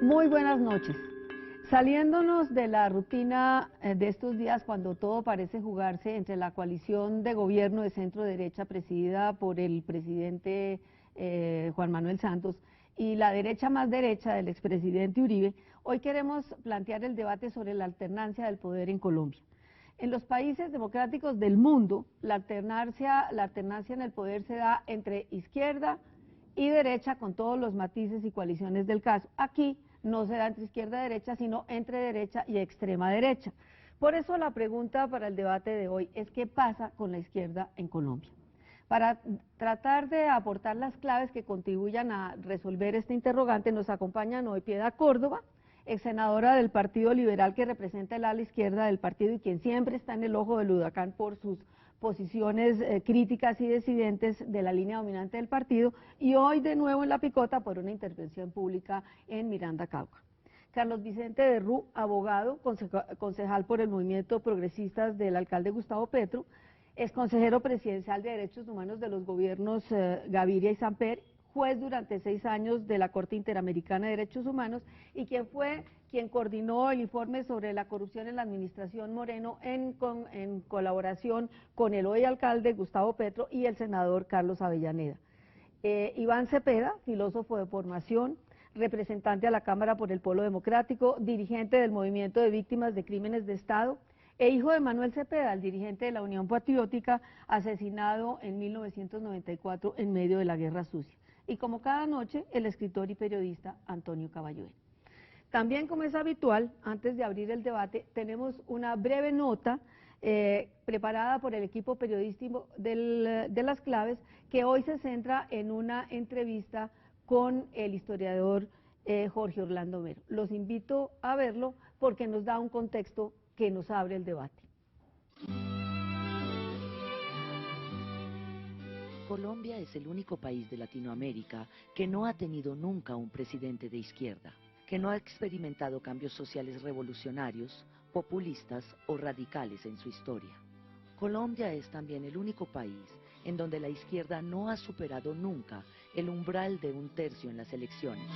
Muy buenas noches. Saliéndonos de la rutina de estos días cuando todo parece jugarse entre la coalición de gobierno de centro derecha presidida por el presidente Juan Manuel Santos y la derecha más derecha del expresidente Uribe, hoy queremos plantear el debate sobre la alternancia del poder en Colombia. En los países democráticos del mundo, la alternancia en el poder se da entre izquierda y derecha con todos los matices y coaliciones del caso. Aquí no se da entre izquierda y derecha, sino entre derecha y extrema derecha. Por eso la pregunta para el debate de hoy es ¿qué pasa con la izquierda en Colombia? Para tratar de aportar las claves que contribuyan a resolver este interrogante, nos acompañan hoy Piedad Córdoba, ex senadora del Partido Liberal que representa el ala izquierda del partido y quien siempre está en el ojo del huracán por sus posiciones críticas y disidentes de la línea dominante del partido, y hoy de nuevo en la picota por una intervención pública en Miranda, Cauca. Carlos Vicente de Rú, abogado, concejal por el Movimiento Progresistas del alcalde Gustavo Petro, ex consejero presidencial de Derechos Humanos de los gobiernos Gaviria y Samper, juez durante 6 años de la Corte Interamericana de Derechos Humanos y quien coordinó el informe sobre la corrupción en la administración Moreno en colaboración con el hoy alcalde Gustavo Petro y el senador Carlos Avellaneda. Iván Cepeda, filósofo de formación, representante a la Cámara por el Polo Democrático, dirigente del Movimiento de Víctimas de Crímenes de Estado, e hijo de Manuel Cepeda, el dirigente de la Unión Patriótica, asesinado en 1994 en medio de la Guerra Sucia. Y como cada noche, el escritor y periodista Antonio Caballué. También, como es habitual, antes de abrir el debate, tenemos una breve nota preparada por el equipo periodístico de Las Claves, que hoy se centra en una entrevista con el historiador Jorge Orlando Melo. Los invito a verlo porque nos da un contexto que nos abre el debate. Colombia es el único país de Latinoamérica que no ha tenido nunca un presidente de izquierda, que no ha experimentado cambios sociales revolucionarios, populistas o radicales en su historia. Colombia es también el único país en donde la izquierda no ha superado nunca el umbral de 1/3 en las elecciones.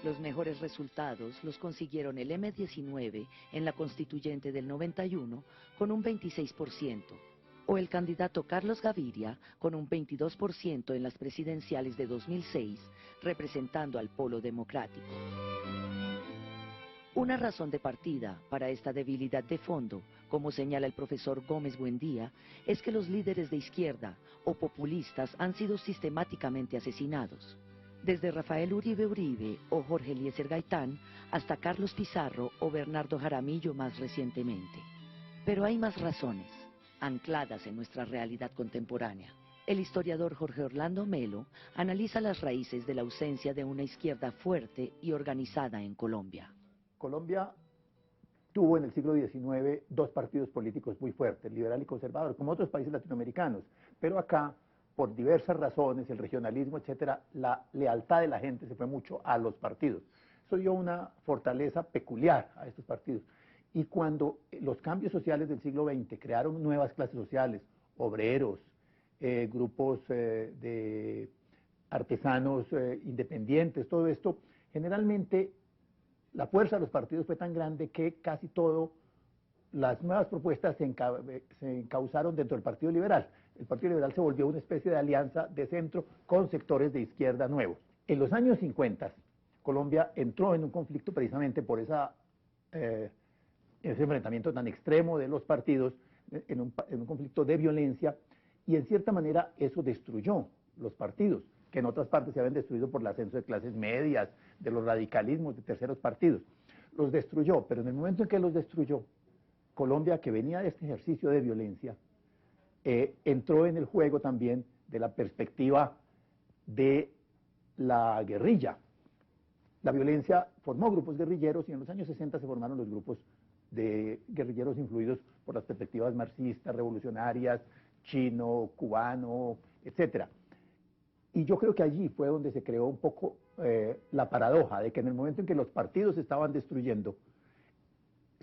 Los mejores resultados los consiguieron el M19 en la constituyente del 91 con un 26%, o el candidato Carlos Gaviria con un 22% en las presidenciales de 2006, representando al Polo Democrático. Una razón de partida para esta debilidad de fondo, como señala el profesor Gómez Buendía, es que los líderes de izquierda o populistas han sido sistemáticamente asesinados. Desde Rafael Uribe Uribe o Jorge Eliezer Gaitán hasta Carlos Pizarro o Bernardo Jaramillo más recientemente. Pero hay más razones, ancladas en nuestra realidad contemporánea. El historiador Jorge Orlando Melo analiza las raíces de la ausencia de una izquierda fuerte y organizada en Colombia. Colombia tuvo en el siglo XIX 2 partidos políticos muy fuertes, liberal y conservador, como otros países latinoamericanos, pero acá, por diversas razones, el regionalismo, etcétera, la lealtad de la gente se fue mucho a los partidos. Eso dio una fortaleza peculiar a estos partidos. Y cuando los cambios sociales del siglo XX crearon nuevas clases sociales, obreros, grupos de artesanos independientes, todo esto, generalmente la fuerza de los partidos fue tan grande que casi todo, las nuevas propuestas se encauzaron dentro del Partido Liberal. El Partido Liberal se volvió una especie de alianza de centro con sectores de izquierda nuevos. En los años 50, Colombia entró en un conflicto precisamente por ese enfrentamiento tan extremo de los partidos, en un conflicto de violencia, y en cierta manera eso destruyó los partidos, que en otras partes se habían destruido por el ascenso de clases medias, de los radicalismos de terceros partidos. Los destruyó, pero en el momento en que los destruyó, Colombia, que venía de este ejercicio de violencia, entró en el juego también de la perspectiva de la guerrilla. La violencia formó grupos guerrilleros y en los años 60 se formaron los grupos de guerrilleros influidos por las perspectivas marxistas, revolucionarias, chino, cubano, etcétera. Y yo creo que allí fue donde se creó un poco la paradoja de que en el momento en que los partidos se estaban destruyendo,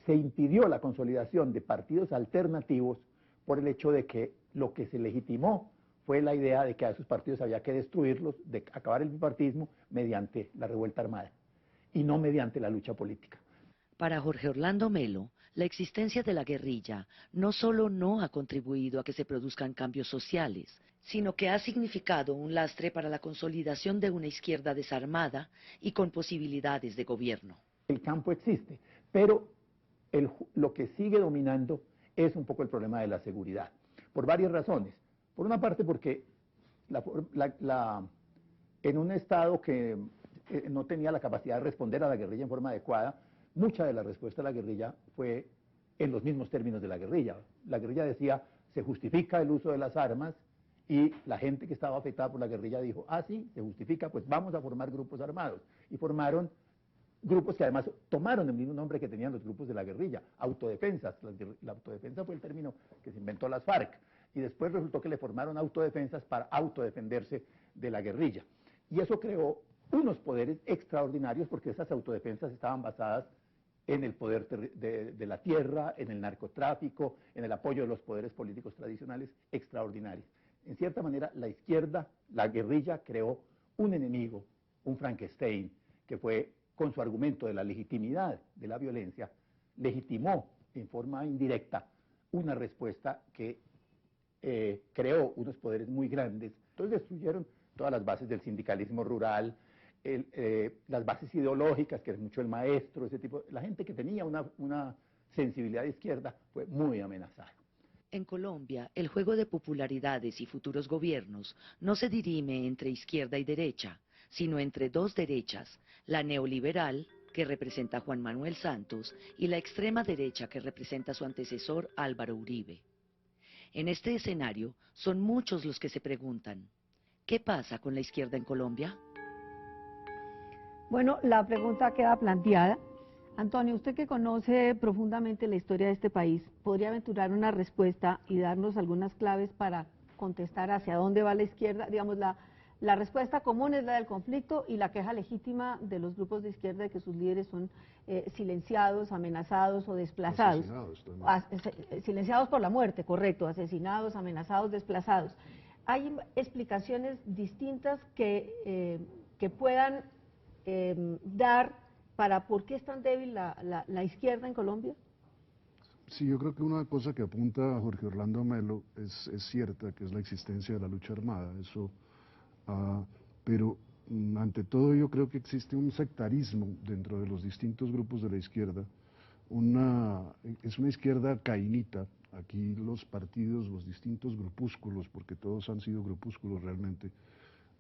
se impidió la consolidación de partidos alternativos por el hecho de que lo que se legitimó fue la idea de que a esos partidos había que destruirlos, de acabar el bipartidismo mediante la revuelta armada. y no mediante la lucha política. Para Jorge Orlando Melo, la existencia de la guerrilla no solo no ha contribuido a que se produzcan cambios sociales, sino que ha significado un lastre para la consolidación de una izquierda desarmada y con posibilidades de gobierno. El campo existe, pero lo que sigue dominando es un poco el problema de la seguridad, por varias razones. Por una parte porque en un estado que no tenía la capacidad de responder a la guerrilla en forma adecuada, mucha de la respuesta a la guerrilla fue en los mismos términos de la guerrilla. La guerrilla decía, se justifica el uso de las armas, y la gente que estaba afectada por la guerrilla dijo, ah, sí, se justifica, pues vamos a formar grupos armados. Y formaron grupos que además tomaron el mismo nombre que tenían los grupos de la guerrilla, autodefensas. La autodefensa fue el término que se inventó las FARC, y después resultó que le formaron autodefensas para autodefenderse de la guerrilla. Y eso creó unos poderes extraordinarios, porque esas autodefensas estaban basadas en el poder de la tierra, en el narcotráfico, en el apoyo de los poderes políticos tradicionales extraordinarios. En cierta manera, la izquierda, la guerrilla, creó un enemigo, un Frankenstein, que fue, con su argumento de la legitimidad de la violencia, legitimó en forma indirecta una respuesta que creó unos poderes muy grandes. Entonces destruyeron todas las bases del sindicalismo rural, las bases ideológicas, que es mucho el maestro, ese tipo. La gente que tenía una sensibilidad de izquierda fue muy amenazada. En Colombia, el juego de popularidades y futuros gobiernos no se dirime entre izquierda y derecha, sino entre dos derechas, la neoliberal, que representa a Juan Manuel Santos, y la extrema derecha, que representa a su antecesor Álvaro Uribe. En este escenario, son muchos los que se preguntan, ¿qué pasa con la izquierda en Colombia? Bueno, la pregunta queda planteada. Antonio, usted que conoce profundamente la historia de este país, ¿podría aventurar una respuesta y darnos algunas claves para contestar hacia dónde va la izquierda? Digamos, la respuesta común es la del conflicto y la queja legítima de los grupos de izquierda de que sus líderes son silenciados, amenazados o desplazados. Silenciados por la muerte, correcto, asesinados, amenazados, desplazados. ¿Hay explicaciones distintas que puedan dar para por qué es tan débil la izquierda en Colombia? Sí, yo creo que una cosa que apunta a Jorge Orlando Melo es cierta, que es la existencia de la lucha armada, eso, pero ante todo yo creo que existe un sectarismo dentro de los distintos grupos de la izquierda, es una izquierda cainita. Aquí los partidos, los distintos grupúsculos, porque todos han sido grupúsculos realmente,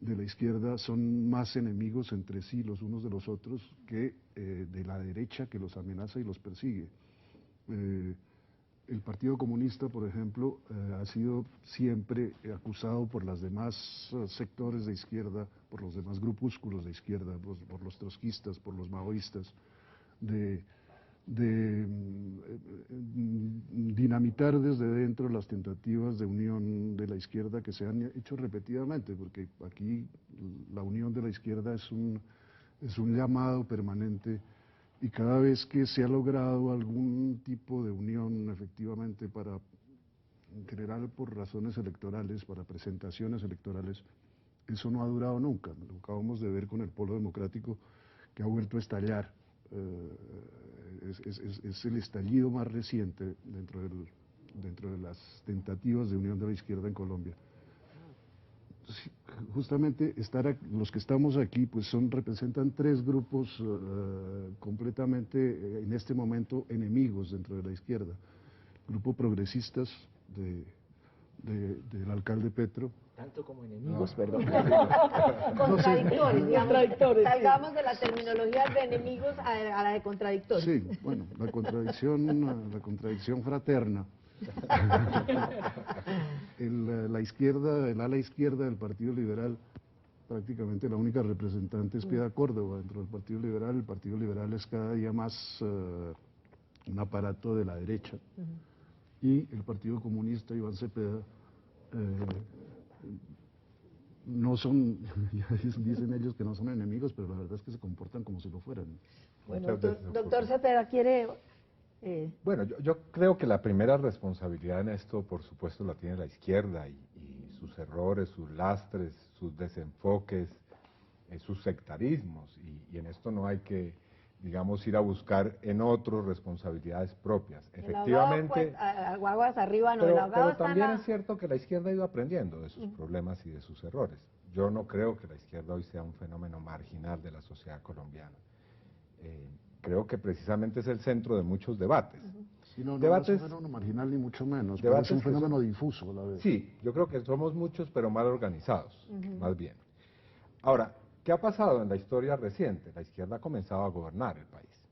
de la izquierda son más enemigos entre sí los unos de los otros que de la derecha, que los amenaza y los persigue. El Partido Comunista, por ejemplo, ha sido siempre acusado por los demás sectores de izquierda, por los demás grupúsculos de izquierda, por los trotskistas, por los maoístas, de dinamitar desde dentro las tentativas de unión de la izquierda que se han hecho repetidamente, porque aquí la unión de la izquierda es un llamado permanente, y cada vez que se ha logrado algún tipo de unión efectivamente para, en general por razones electorales, para presentaciones electorales, eso no ha durado nunca. Lo acabamos de ver con el Polo Democrático, que ha vuelto a estallar. Es el estallido más reciente dentro de las tentativas de unión de la izquierda en Colombia. Sí, justamente los que estamos aquí pues representan tres grupos completamente en este momento enemigos dentro de la izquierda. Grupo progresistas del alcalde Petro. Tanto como enemigos, perdón. Contradictores, digamos. Salgamos de la terminología de enemigos a la de contradictorios. Sí, bueno, la contradicción fraterna. La izquierda, el ala izquierda del Partido Liberal, prácticamente la única representante es Piedad Córdoba dentro del Partido Liberal. El Partido Liberal es cada día más un aparato de la derecha. Y el Partido Comunista, Iván Cepeda, no son, dicen ellos que no son enemigos, pero la verdad es que se comportan como si lo fueran. Bueno, doctor Cepeda, ¿quiere...? Bueno, yo creo que la primera responsabilidad en esto, por supuesto, la tiene la izquierda y sus errores, sus lastres, sus desenfoques, sus sectarismos, y en esto no hay que digamos, ir a buscar en otros responsabilidades propias. El ahogado, Efectivamente, pues, aguas arriba, no, el ahogado pero está también es cierto que la izquierda ha ido aprendiendo de sus problemas y de sus errores. Yo no creo que la izquierda hoy sea un fenómeno marginal de la sociedad colombiana. Creo que precisamente es el centro de muchos debates. Sí, no, no, Debates, no es un fenómeno marginal ni mucho menos, pero es un fenómeno difuso a la vez. Sí, yo creo que somos muchos pero mal organizados, más bien. Ahora, ¿qué ha pasado en la historia reciente? La izquierda ha comenzado a gobernar el país.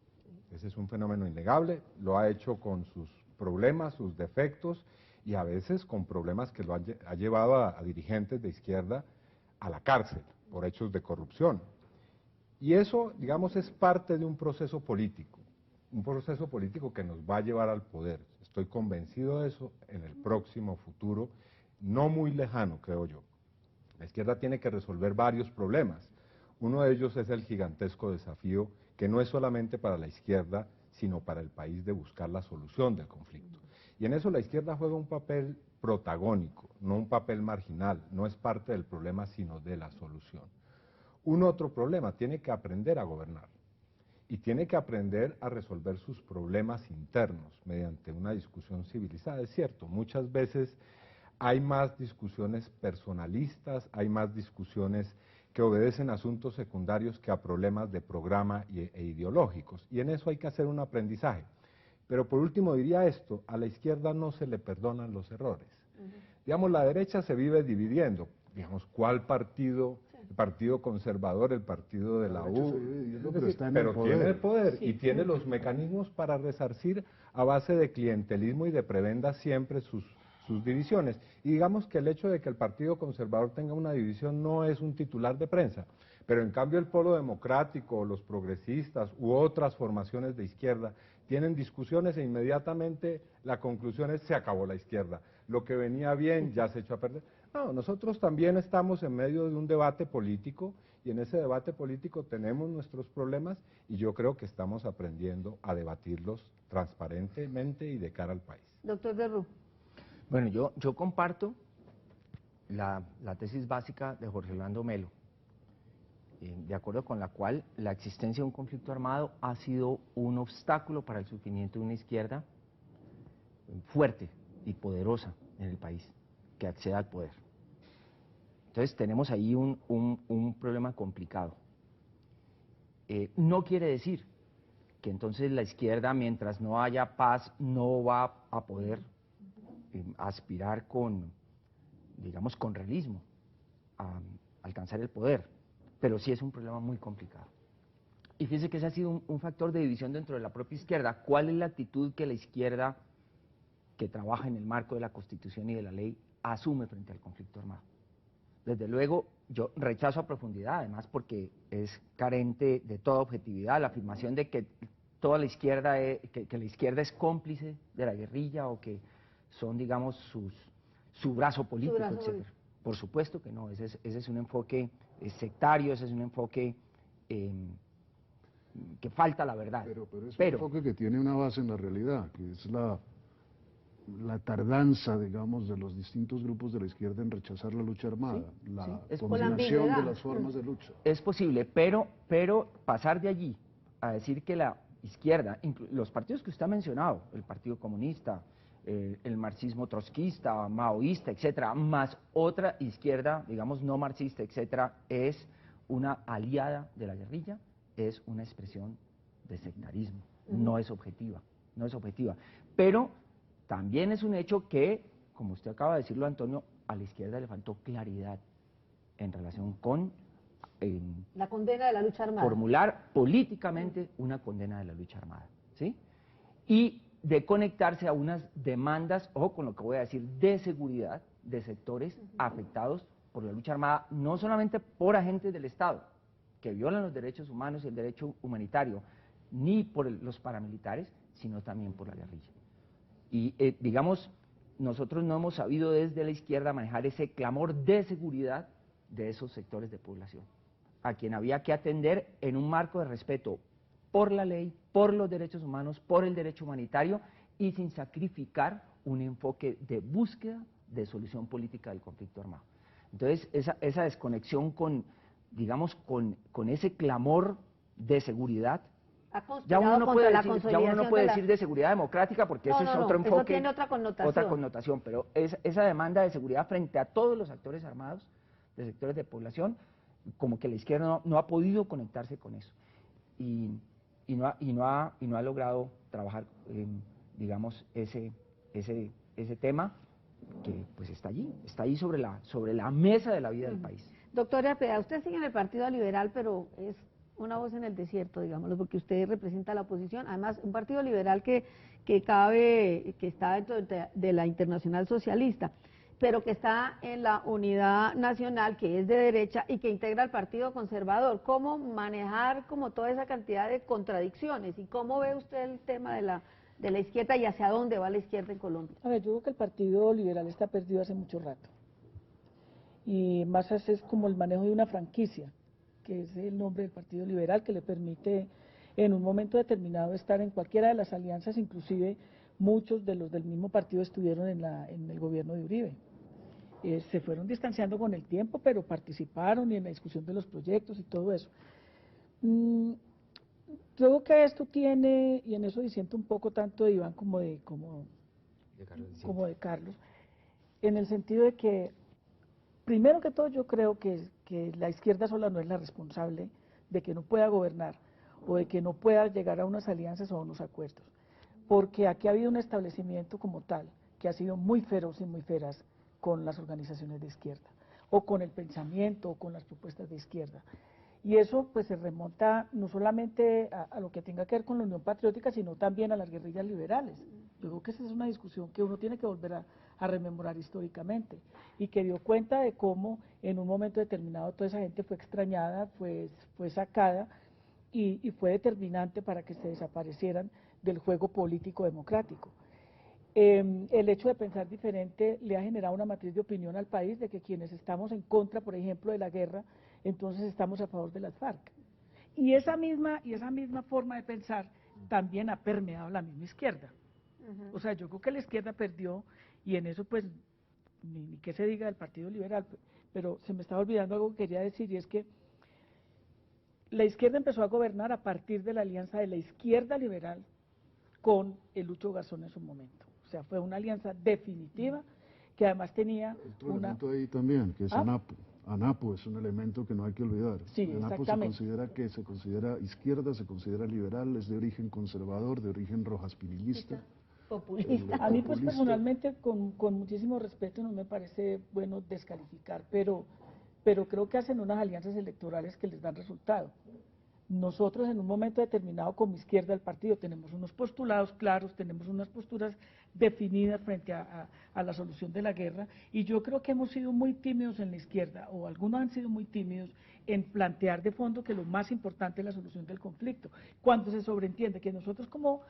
Ese es un fenómeno innegable, lo ha hecho con sus problemas, sus defectos y a veces con problemas que ha llevado a dirigentes de izquierda a la cárcel por hechos de corrupción. Y eso, digamos, es parte de un proceso político que nos va a llevar al poder. Estoy convencido de eso en el próximo futuro, no muy lejano, creo yo. La izquierda tiene que resolver varios problemas. Uno de ellos es el gigantesco desafío que no es solamente para la izquierda, sino para el país de buscar la solución del conflicto. Y en eso la izquierda juega un papel protagónico, no un papel marginal, no es parte del problema, sino de la solución. Un otro problema, tiene que aprender a gobernar y tiene que aprender a resolver sus problemas internos mediante una discusión civilizada. Es cierto, muchas veces hay más discusiones personalistas, hay más discusiones que obedecen a asuntos secundarios que a problemas de programa e ideológicos, y en eso hay que hacer un aprendizaje. Pero por último diría esto, a la izquierda no se le perdonan los errores. Digamos, la derecha se vive dividiendo, digamos, ¿cuál partido? El Partido Conservador, el partido de la U, pero tiene el poder y tiene los mecanismos para resarcir a base de clientelismo y de prebenda siempre sus divisiones. Y digamos que el hecho de que el Partido Conservador tenga una división no es un titular de prensa, pero en cambio el Polo Democrático, los progresistas u otras formaciones de izquierda tienen discusiones e inmediatamente la conclusión es se acabó la izquierda, lo que venía bien ya se echó a perder. No, nosotros también estamos en medio de un debate político y en ese debate político tenemos nuestros problemas y yo creo que estamos aprendiendo a debatirlos transparentemente y de cara al país. Doctor Derru. Bueno, yo comparto la tesis básica de Jorge Orlando Melo, de acuerdo con la cual la existencia de un conflicto armado ha sido un obstáculo para el surgimiento de una izquierda fuerte y poderosa en el país, que acceda al poder. Entonces tenemos ahí un problema complicado. No quiere decir que entonces la izquierda, mientras no haya paz, no va a poder aspirar digamos, con realismo a alcanzar el poder, pero sí es un problema muy complicado. Y fíjese que ese ha sido un factor de división dentro de la propia izquierda. ¿Cuál es la actitud que la izquierda, que trabaja en el marco de la Constitución y de la ley, asume frente al conflicto armado? Desde luego, yo rechazo a profundidad, además porque es carente de toda objetividad la afirmación de que toda la izquierda, que la izquierda es cómplice de la guerrilla o que son, digamos, su brazo político, etc. Por supuesto que no, ese es un enfoque sectario, ese es un enfoque que falta la verdad. Pero es un enfoque que tiene una base en la realidad, que es la tardanza, digamos, de los distintos grupos de la izquierda en rechazar la lucha armada, la combinación de las formas de lucha. Es posible, pero pasar de allí a decir que la izquierda, los partidos que usted ha mencionado, el Partido Comunista, el marxismo trotskista, maoísta, etcétera, más otra izquierda, digamos, no marxista, etcétera, es una aliada de la guerrilla, es una expresión de sectarismo, no es objetiva, pero también es un hecho que, como usted acaba de decirlo, Antonio, a la izquierda le faltó claridad en relación con la condena de la lucha armada. Formular políticamente una condena de la lucha armada, ¿sí? Y de conectarse a unas demandas, ojo con lo que voy a decir, de seguridad de sectores afectados por la lucha armada, no solamente por agentes del Estado, que violan los derechos humanos y el derecho humanitario, ni por los paramilitares, sino también por la guerrilla. Y digamos, nosotros no hemos sabido desde la izquierda manejar ese clamor de seguridad de esos sectores de población, a quien había que atender en un marco de respeto por la ley, por los derechos humanos, por el derecho humanitario y sin sacrificar un enfoque de búsqueda de solución política del conflicto armado. Entonces, esa desconexión con, digamos, con ese clamor de seguridad Ha Ya conspirado uno no contra puede la decir, ya uno consolidación no puede de la- decir de seguridad democrática porque No, eso no, es no, otro eso enfoque, tiene otra connotación. pero esa demanda de seguridad frente a todos los actores armados de sectores de población, como que la izquierda no ha podido conectarse con eso y no ha logrado trabajar, digamos, ese tema que pues está ahí sobre la mesa de la vida del país. Doctora Arpeda, usted sigue en el Partido Liberal, pero es una voz en el desierto, digámoslo, porque usted representa la oposición. Además, un Partido Liberal que está dentro de la Internacional Socialista, pero que está en la Unidad Nacional, que es de derecha y que integra al Partido Conservador. ¿Cómo manejar como toda esa cantidad de contradicciones? ¿Y cómo ve usted el tema de la izquierda y hacia dónde va la izquierda en Colombia? A ver, yo creo que el Partido Liberal está perdido hace mucho rato. Y más es como el manejo de una franquicia, que es el nombre del Partido Liberal, que le permite en un momento determinado estar en cualquiera de las alianzas, inclusive muchos de los del mismo partido estuvieron en el gobierno de Uribe. Se fueron distanciando con el tiempo, pero participaron y en la discusión de los proyectos y todo eso. Creo que esto tiene, y en eso disiento un poco tanto de Iván como de Carlos, en el sentido de que, primero que todo, yo creo que la izquierda sola no es la responsable de que no pueda gobernar o de que no pueda llegar a unas alianzas o a unos acuerdos, porque aquí ha habido un establecimiento como tal que ha sido muy feroz y muy feraz con las organizaciones de izquierda, o con el pensamiento, o con las propuestas de izquierda. Y eso pues se remonta no solamente a lo que tenga que ver con la Unión Patriótica, sino también a las guerrillas liberales. Yo creo que esa es una discusión que uno tiene que volver a rememorar históricamente, y que dio cuenta de cómo en un momento determinado toda esa gente fue extrañada, fue sacada, y fue determinante para que se desaparecieran del juego político democrático. El hecho de pensar diferente le ha generado una matriz de opinión al país de que quienes estamos en contra, por ejemplo, de la guerra, entonces estamos a favor de las FARC. Y esa misma forma de pensar también ha permeado la misma izquierda. O sea, yo creo que la izquierda perdió, y en eso pues ni qué se diga del Partido Liberal, pero se me estaba olvidando algo que quería decir, y es que la izquierda empezó a gobernar a partir de la alianza de la izquierda liberal con el Lucho Garzón en su momento. O sea, fue una alianza definitiva que además tenía otro elemento ahí también, que es ANAPO. ANAPO es un elemento que no hay que olvidar. Sí, ANAPO se considera izquierda, se considera liberal, es de origen conservador, de origen rojaspinillista. Populista. A mí pues personalmente, con muchísimo respeto, no me parece bueno descalificar, pero creo que hacen unas alianzas electorales que les dan resultado. Nosotros en un momento determinado como izquierda del partido tenemos unos postulados claros, tenemos unas posturas definidas frente a la solución de la guerra, y yo creo que hemos sido muy tímidos en la izquierda, o algunos han sido muy tímidos en plantear de fondo que lo más importante es la solución del conflicto, cuando se sobreentiende que nosotros como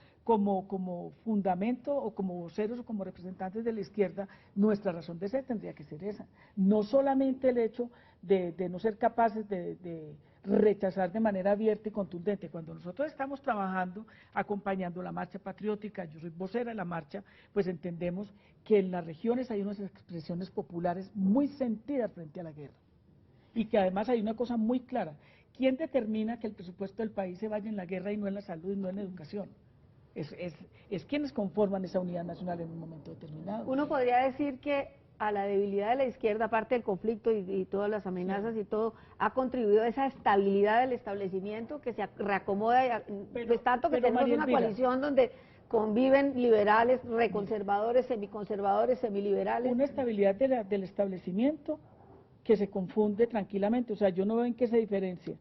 fundamento o como voceros o como representantes de la izquierda, nuestra razón de ser tendría que ser esa, no solamente el hecho de no ser capaces de rechazar de manera abierta y contundente. Cuando nosotros estamos trabajando, acompañando la marcha patriótica, yo soy vocera de la marcha, pues entendemos que en las regiones hay unas expresiones populares muy sentidas frente a la guerra, y que además hay una cosa muy clara: ¿quién determina que el presupuesto del país se vaya en la guerra y no en la salud y no en la educación? Es quienes conforman esa unidad nacional en un momento determinado. Uno podría decir que a la debilidad de la izquierda, aparte del conflicto y todas las amenazas y todo, ha contribuido a esa estabilidad del establecimiento que se reacomoda, pues tanto que tenemos María una Elvira, coalición donde conviven liberales, reconservadores, semiconservadores, semiliberales. una estabilidad del establecimiento que se confunde tranquilamente. O sea, yo no veo en qué se diferencia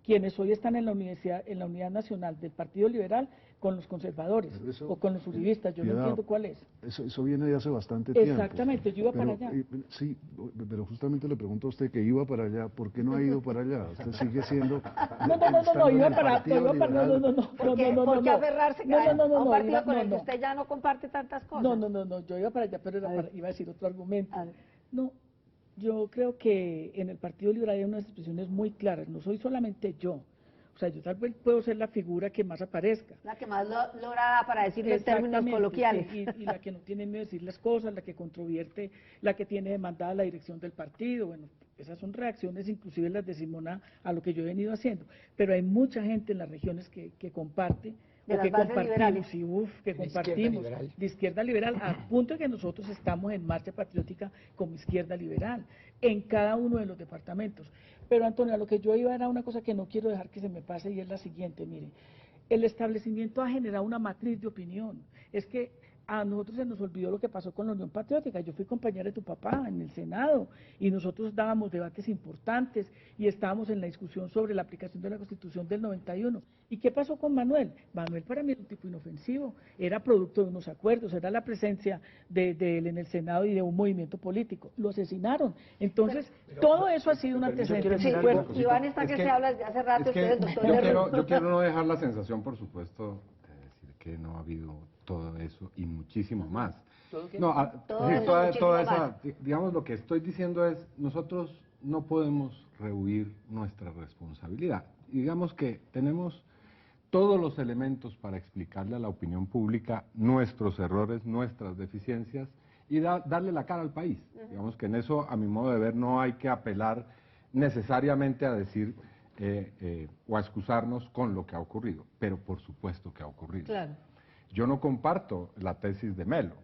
quienes hoy están en la unidad nacional del Partido Liberal con los conservadores o con los uribistas. Yo no entiendo cuál es. Eso viene de hace bastante tiempo. Exactamente, yo iba para allá. Sí, pero justamente le pregunto a usted que iba para allá, ¿por qué no ha ido para allá? Usted sigue siendo... No, iba para, ¿Por qué aferrarse a un partido con el que usted ya no comparte tantas cosas? No, yo iba para allá, pero iba a decir otro argumento. No, yo creo que en el Partido Liberal hay unas expresiones muy claras, no soy solamente yo. O sea, yo tal vez puedo ser la figura que más aparezca. La que más lograda para decirlo en términos coloquiales. Sí, y la que no tiene miedo de decir las cosas, la que controvierte, la que tiene demandada la dirección del partido, bueno, Esas son reacciones, inclusive las de Simona, a lo que yo he venido haciendo. Pero hay mucha gente en las regiones que comparte, De o las que bases compartimos, liberales. y que compartimos, de izquierda liberal, al punto de que nosotros estamos en Marcha Patriótica como izquierda liberal, en cada uno de los departamentos. Pero Antonio, a lo que yo iba era una cosa que no quiero dejar que se me pase, y es la siguiente, mire, el establecimiento ha generado una matriz de opinión. Es que a nosotros se nos olvidó lo que pasó con la Unión Patriótica. Yo fui compañera de tu papá en el Senado y nosotros dábamos debates importantes y estábamos en la discusión sobre la aplicación de la Constitución del 91. ¿Y qué pasó con Manuel? Manuel para mí era un tipo inofensivo, era producto de unos acuerdos, era la presencia de él en el Senado y de un movimiento político. Lo asesinaron. Entonces, todo eso ha sido un antecedente. Sí, Bueno, Iván está que se habla desde hace rato, ustedes, doctor. Yo quiero no dejar la sensación, por supuesto, de decir que no ha habido todo eso y muchísimo más. No, toda esa, digamos, lo que estoy diciendo es, nosotros no podemos rehuir nuestra responsabilidad. Y digamos que tenemos todos los elementos para explicarle a la opinión pública nuestros errores, nuestras deficiencias y darle la cara al país. Digamos que en eso, a mi modo de ver, no hay que apelar necesariamente a decir o a excusarnos con lo que ha ocurrido, pero por supuesto que ha ocurrido. Claro. Yo no comparto la tesis de Melo.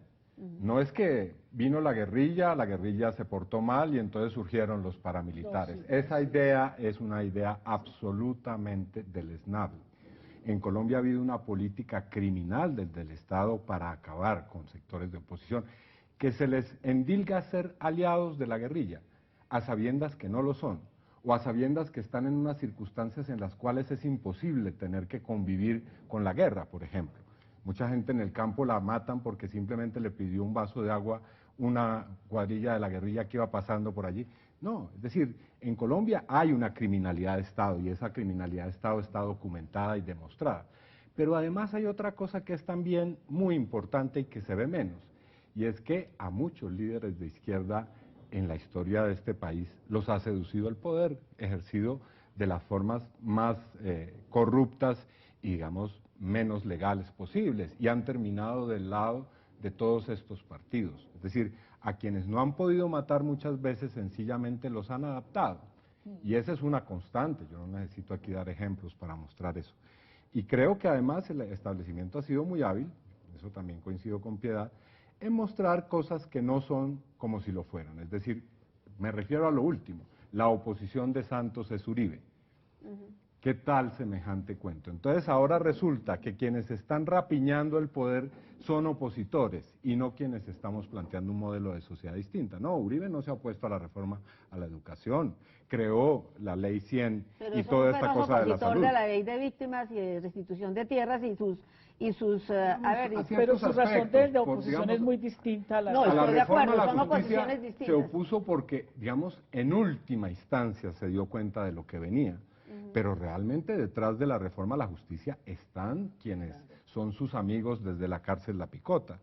No es que vino la guerrilla se portó mal y entonces surgieron los paramilitares. Esa idea es una idea absolutamente deleznable. En Colombia ha habido una política criminal desde el Estado para acabar con sectores de oposición, que se les endilga ser aliados de la guerrilla, a sabiendas que no lo son, o a sabiendas que están en unas circunstancias en las cuales es imposible tener que convivir con la guerra, por ejemplo. Mucha gente en el campo la matan porque simplemente le pidió un vaso de agua una cuadrilla de la guerrilla que iba pasando por allí. No, es decir, en Colombia hay una criminalidad de Estado y esa criminalidad de Estado está documentada y demostrada. Pero además hay otra cosa que es también muy importante y que se ve menos, y es que a muchos líderes de izquierda en la historia de este país los ha seducido el poder, ejercido de las formas más corruptas y, digamos, menos legales posibles, y han terminado del lado de todos estos partidos. Es decir, a quienes no han podido matar muchas veces sencillamente los han adaptado. Y esa es una constante, yo no necesito aquí dar ejemplos para mostrar eso. Y creo que además el establecimiento ha sido muy hábil, eso también coincido con Piedad, en mostrar cosas que no son como si lo fueran. Es decir, me refiero a lo último, la oposición de Santos es Uribe. ¿Qué tal semejante cuento? Entonces ahora resulta que quienes están rapiñando el poder son opositores y no quienes estamos planteando un modelo de sociedad distinta. No, Uribe no se ha opuesto a la reforma a la educación, creó la ley 100 y toda esta cosa de la salud. De la ley de víctimas y de restitución de tierras y sus pero su razón de oposición es muy distinta a la... No, estoy de acuerdo, son justicia oposiciones distintas. se opuso porque, digamos, en última instancia se dio cuenta de lo que venía. Pero realmente detrás de la reforma a la justicia están quienes son sus amigos desde la cárcel La Picota.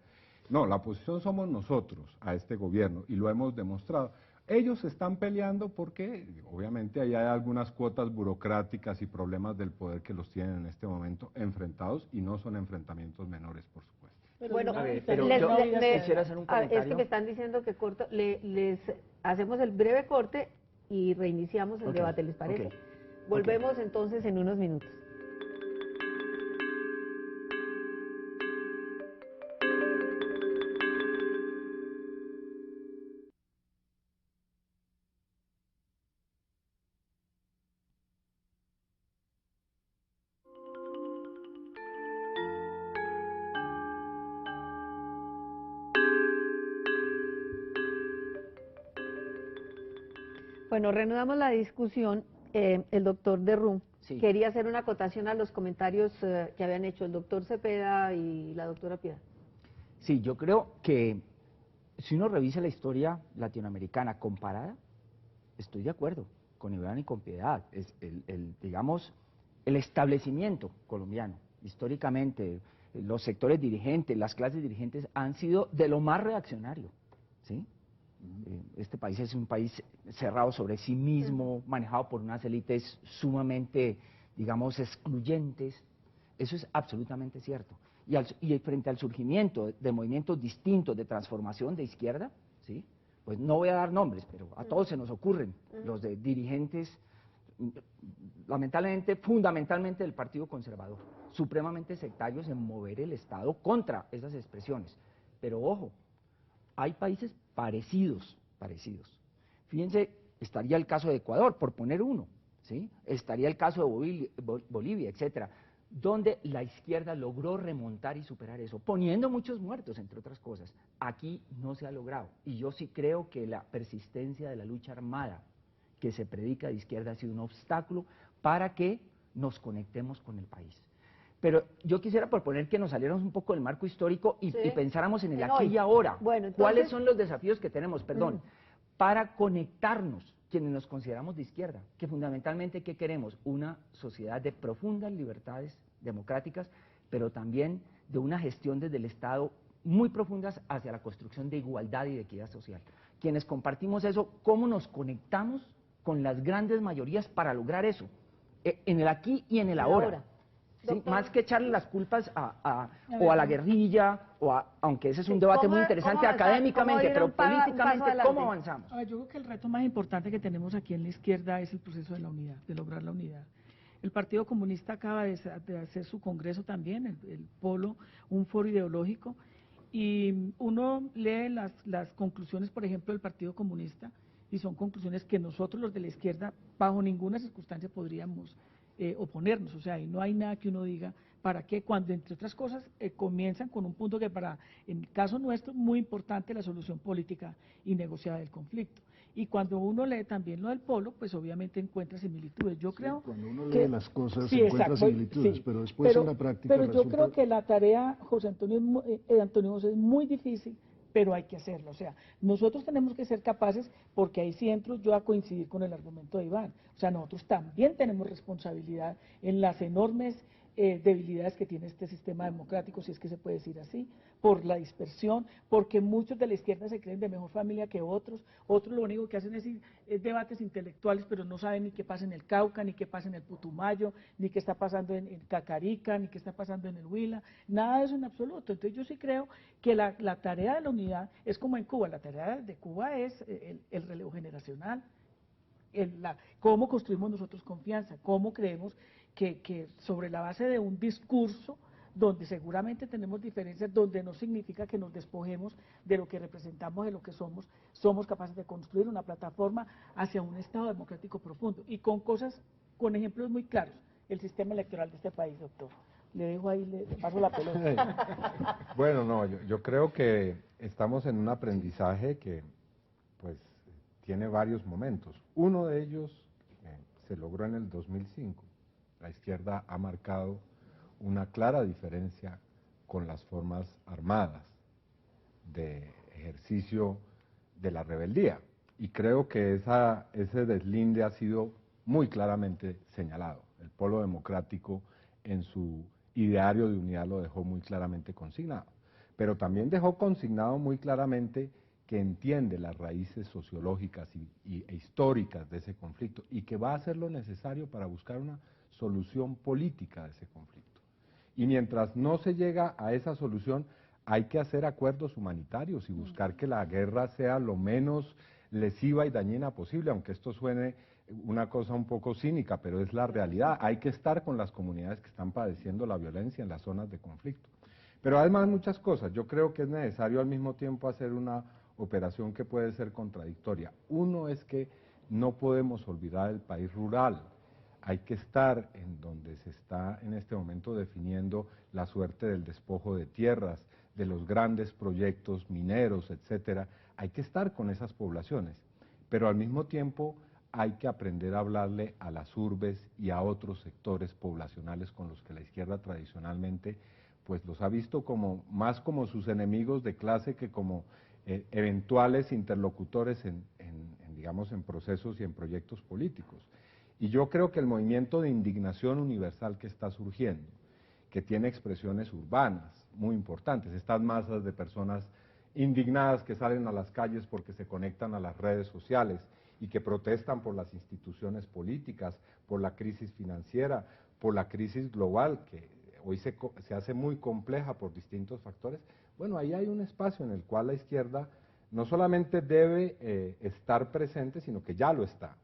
No, la oposición somos nosotros a este gobierno y lo hemos demostrado. Ellos están peleando porque obviamente ahí hay algunas cuotas burocráticas y problemas del poder que los tienen en este momento enfrentados y no son enfrentamientos menores, por supuesto. Bueno, pero yo quisiera hacer un comentario. Es que me están diciendo que corto, les hacemos el breve corte y reiniciamos el debate, ¿les parece? Volvemos entonces en unos minutos. Bueno, reanudamos la discusión. El doctor Derrum quería hacer una acotación a los comentarios que habían hecho el doctor Cepeda y la doctora Piedad. Sí, yo creo que si uno revisa la historia latinoamericana comparada, estoy de acuerdo con Iván y con Piedad. Es digamos, el establecimiento colombiano, históricamente, los sectores dirigentes, las clases dirigentes han sido de lo más reaccionario, ¿sí? Este país es un país cerrado sobre sí mismo, manejado por unas élites sumamente, digamos, excluyentes. Eso es absolutamente cierto. Y frente al surgimiento de movimientos distintos de transformación de izquierda, ¿sí? pues no voy a dar nombres, pero a todos se nos ocurren, los de dirigentes, lamentablemente, fundamentalmente del Partido Conservador, supremamente sectarios en mover el Estado contra esas expresiones. Pero ojo, hay países parecidos. Fíjense, estaría el caso de Ecuador, por poner uno, ¿sí? Estaría el caso de Bolivia, etcétera, donde la izquierda logró remontar y superar eso, poniendo muchos muertos, entre otras cosas. Aquí no se ha logrado, y yo sí creo que la persistencia de la lucha armada que se predica de izquierda ha sido un obstáculo para que nos conectemos con el país. Pero yo quisiera proponer que nos saliéramos un poco del marco histórico y pensáramos en el aquí y ahora. Bueno, entonces, ¿cuáles son los desafíos que tenemos, para conectarnos, quienes nos consideramos de izquierda? Que fundamentalmente, ¿qué queremos? Una sociedad de profundas libertades democráticas, pero también de una gestión desde el Estado muy profundas hacia la construcción de igualdad y de equidad social. Quienes compartimos eso, ¿cómo nos conectamos con las grandes mayorías para lograr eso? En el aquí y en el ahora. ¿Sí? Más que echarle las culpas a la guerrilla, aunque ese es un debate muy interesante académicamente, pero políticamente, ¿cómo avanzamos? Yo creo que el reto más importante que tenemos aquí en la izquierda es el proceso de la unidad, de lograr la unidad. El Partido Comunista acaba de hacer su congreso también, el Polo, un foro ideológico, y uno lee las conclusiones, por ejemplo, del Partido Comunista, y son conclusiones que nosotros los de la izquierda bajo ninguna circunstancia podríamos oponernos. O sea, y no hay nada que uno diga para qué, cuando entre otras cosas comienzan con un punto que en el caso nuestro, muy importante, la solución política y negociada del conflicto. Y cuando uno lee también lo del Polo, pues obviamente encuentra similitudes. Yo creo cuando uno que lee las cosas encuentra similitudes, pero después en la práctica Pero yo creo que la tarea, Antonio José, es muy difícil, pero hay que hacerlo. O sea, nosotros tenemos que ser capaces, porque ahí sí entro yo a coincidir con el argumento de Iván. O sea, nosotros también tenemos responsabilidad en las enormes debilidades que tiene este sistema democrático, si es que se puede decir así, por la dispersión, porque muchos de la izquierda se creen de mejor familia que otros lo único que hacen es debates intelectuales, pero no saben ni qué pasa en el Cauca, ni qué pasa en el Putumayo, ni qué está pasando en Cacarica, ni qué está pasando en el Huila, nada de eso en absoluto. Entonces yo sí creo que la tarea de la unidad es como en Cuba, la tarea de Cuba es el relevo generacional, cómo construimos nosotros confianza, cómo creemos que sobre la base de un discurso donde seguramente tenemos diferencias, donde no significa que nos despojemos de lo que representamos, de lo que somos capaces de construir una plataforma hacia un Estado democrático profundo, y con ejemplos muy claros, el sistema electoral de este país, doctor. Le dejo ahí, le paso la pelota. Bueno, no, yo creo que estamos en un aprendizaje que, pues, tiene varios momentos. Uno de ellos se logró en el 2005. La izquierda ha marcado una clara diferencia con las formas armadas de ejercicio de la rebeldía. Y creo que ese deslinde ha sido muy claramente señalado. El Polo Democrático en su ideario de unidad lo dejó muy claramente consignado. Pero también dejó consignado muy claramente que entiende las raíces sociológicas e históricas de ese conflicto y que va a hacer lo necesario para buscar una solución política de ese conflicto. Y mientras no se llega a esa solución, hay que hacer acuerdos humanitarios y buscar que la guerra sea lo menos lesiva y dañina posible, aunque esto suene una cosa un poco cínica, pero es la realidad. Hay que estar con las comunidades que están padeciendo la violencia en las zonas de conflicto. Pero además muchas cosas. Yo creo que es necesario al mismo tiempo hacer una operación que puede ser contradictoria. Uno es que no podemos olvidar el país rural. Hay que estar en donde se está en este momento definiendo la suerte del despojo de tierras, de los grandes proyectos mineros, etcétera. Hay que estar con esas poblaciones, pero al mismo tiempo hay que aprender a hablarle a las urbes y a otros sectores poblacionales con los que la izquierda tradicionalmente pues los ha visto más como sus enemigos de clase que como eventuales interlocutores digamos, en procesos y en proyectos políticos. Y yo creo que el movimiento de indignación universal que está surgiendo, que tiene expresiones urbanas muy importantes, estas masas de personas indignadas que salen a las calles porque se conectan a las redes sociales y que protestan por las instituciones políticas, por la crisis financiera, por la crisis global, que hoy se hace muy compleja por distintos factores. Bueno, ahí hay un espacio en el cual la izquierda no solamente debe estar presente, sino que ya lo está.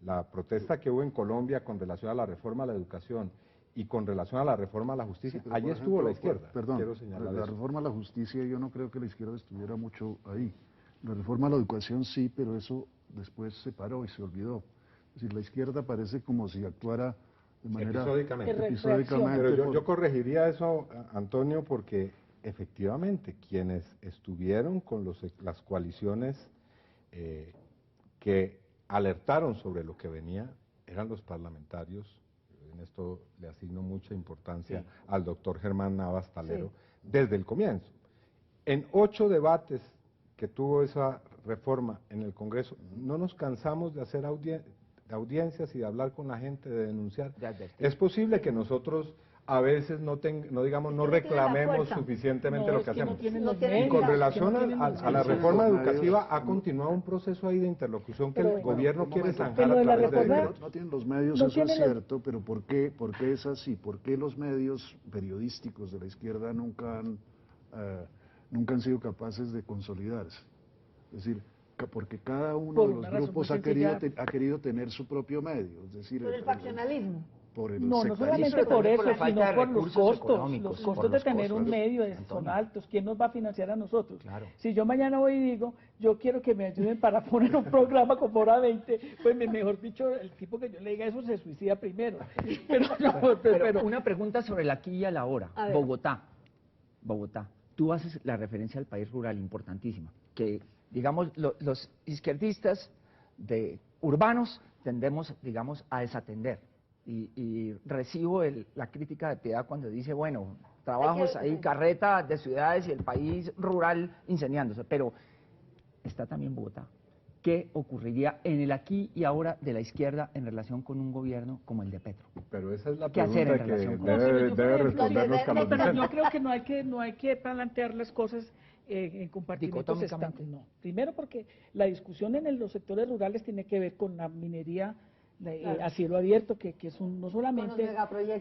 La protesta que hubo en Colombia con relación a la reforma a la educación y con relación a la reforma a la justicia, Sí, allí estuvo la izquierda. Perdón, Quiero señalar la eso. reforma a la justicia, yo no creo que la izquierda estuviera mucho ahí. La reforma a la educación sí, pero eso después se paró y se olvidó. Es decir, la izquierda parece como si actuara de manera Episódicamente. Pero yo corregiría eso, Antonio, porque efectivamente quienes estuvieron con las coaliciones que alertaron sobre lo que venía eran los parlamentarios. En esto le asigno mucha importancia al doctor Germán Navas Talero desde el comienzo. En 8 debates que tuvo esa reforma en el Congreso, no nos cansamos de hacer audiencias y de hablar con la gente, de denunciar. Es posible que nosotros a veces no reclamemos suficientemente lo que hacemos. Y con relación a la reforma educativa ha continuado un proceso ahí de interlocución que el gobierno quiere zanjar a través de decretos. No tienen los medios, eso es cierto, pero ¿por qué es así? ¿Por qué los medios periodísticos de la izquierda nunca han sido capaces de consolidarse? Es decir, porque cada uno de los grupos ha querido tener su propio medio, es decir, por el faccionalismo. No solamente por eso, sino por los costos. Los costos de tener un medio son altos. ¿Quién nos va a financiar a nosotros? Claro. Si yo mañana voy y digo, yo quiero que me ayuden para poner un programa como Hora 20, pues mejor dicho, el tipo que yo le diga eso se suicida primero. Pero una pregunta sobre el aquí y el ahora. Bogotá. Tú haces la referencia al país rural importantísima, que digamos los izquierdistas urbanos tendemos, digamos, a desatender. Y recibo la crítica de Piedad cuando dice, bueno, trabajos ahí, carreta de ciudades y el país rural incendiándose, pero está también Bogotá. ¿Qué ocurriría en el aquí y ahora de la izquierda en relación con un gobierno como el de Petro? Pero esa es la ¿Qué hacer en pregunta que relación con debe respondernos Carlos Pero Vicente. yo creo que no hay que plantear las cosas en compartimentos estanques. No. Primero porque la discusión en los sectores rurales tiene que ver con la minería a cielo abierto, que es no solamente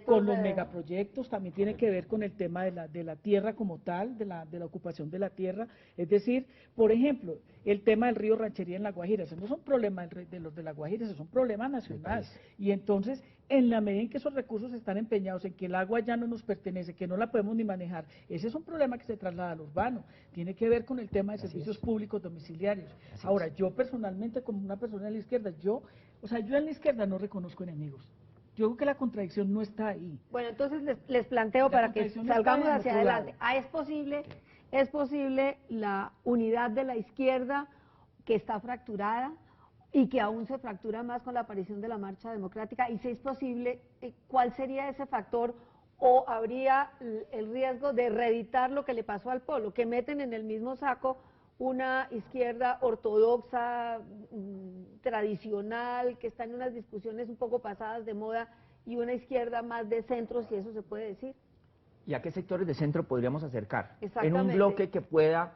con los megaproyectos, también tiene que ver con el tema de la tierra como tal, de la ocupación de la tierra. Es decir, por ejemplo, el tema del río Ranchería en La Guajira, eso no son problemas de los de La Guajira, eso es un problema nacional. Y entonces, en la medida en que esos recursos están empeñados en que el agua ya no nos pertenece, que no la podemos ni manejar, ese es un problema que se traslada al urbano, tiene que ver con el tema de servicios públicos domiciliarios. Ahora, yo personalmente, como una persona de la izquierda, yo en la izquierda no reconozco enemigos. Yo creo que la contradicción no está ahí. Bueno, entonces les planteo para que salgamos hacia adelante. ¿Es posible la unidad de la izquierda que está fracturada y que aún se fractura más con la aparición de la Marcha Democrática? Y si es posible, ¿cuál sería ese factor? ¿O habría el riesgo de reeditar lo que le pasó al Polo, que meten en el mismo saco una izquierda ortodoxa, tradicional, que está en unas discusiones un poco pasadas de moda, y una izquierda más de centro, si eso se puede decir? ¿Y a qué sectores de centro podríamos acercar? En un Exactamente. bloque que pueda,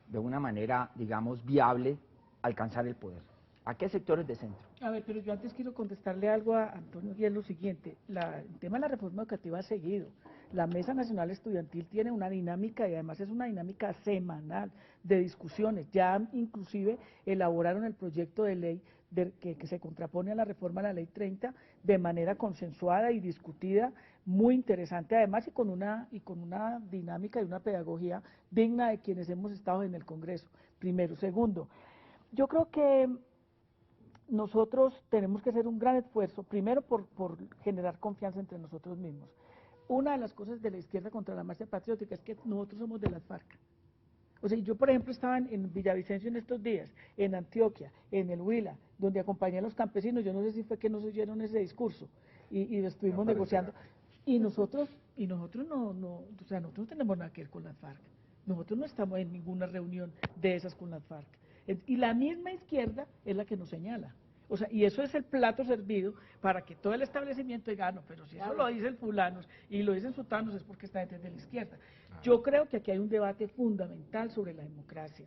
de una manera, digamos, viable, alcanzar el poder. ¿A qué sectores de centro? A ver, pero yo antes quiero contestarle algo a Antonio, y es lo siguiente. El tema de la reforma educativa ha seguido. La Mesa Nacional Estudiantil tiene una dinámica, y además es una dinámica semanal de discusiones. Ya inclusive elaboraron el proyecto de ley que se contrapone a la reforma a la Ley 30 de manera consensuada y discutida, muy interesante además, y con una dinámica y una pedagogía digna de quienes hemos estado en el Congreso. Primero. Segundo, yo creo que nosotros tenemos que hacer un gran esfuerzo, primero por generar confianza entre nosotros mismos. Una de las cosas de la izquierda contra la marcha patriótica es que nosotros somos de las FARC. O sea, yo por ejemplo estaba en Villavicencio en estos días, en Antioquia, en el Huila, donde acompañé a los campesinos. Yo no sé si fue que nos oyeron ese discurso y lo estuvimos negociando. Y nosotros no tenemos nada que ver con las FARC. Nosotros no estamos en ninguna reunión de esas con las FARC. Y la misma izquierda es la que nos señala. O sea, y eso es el plato servido para que todo el establecimiento diga, no, pero si eso lo dicen fulanos y lo dicen sutanos es porque está desde la izquierda. Yo creo que aquí hay un debate fundamental sobre la democracia,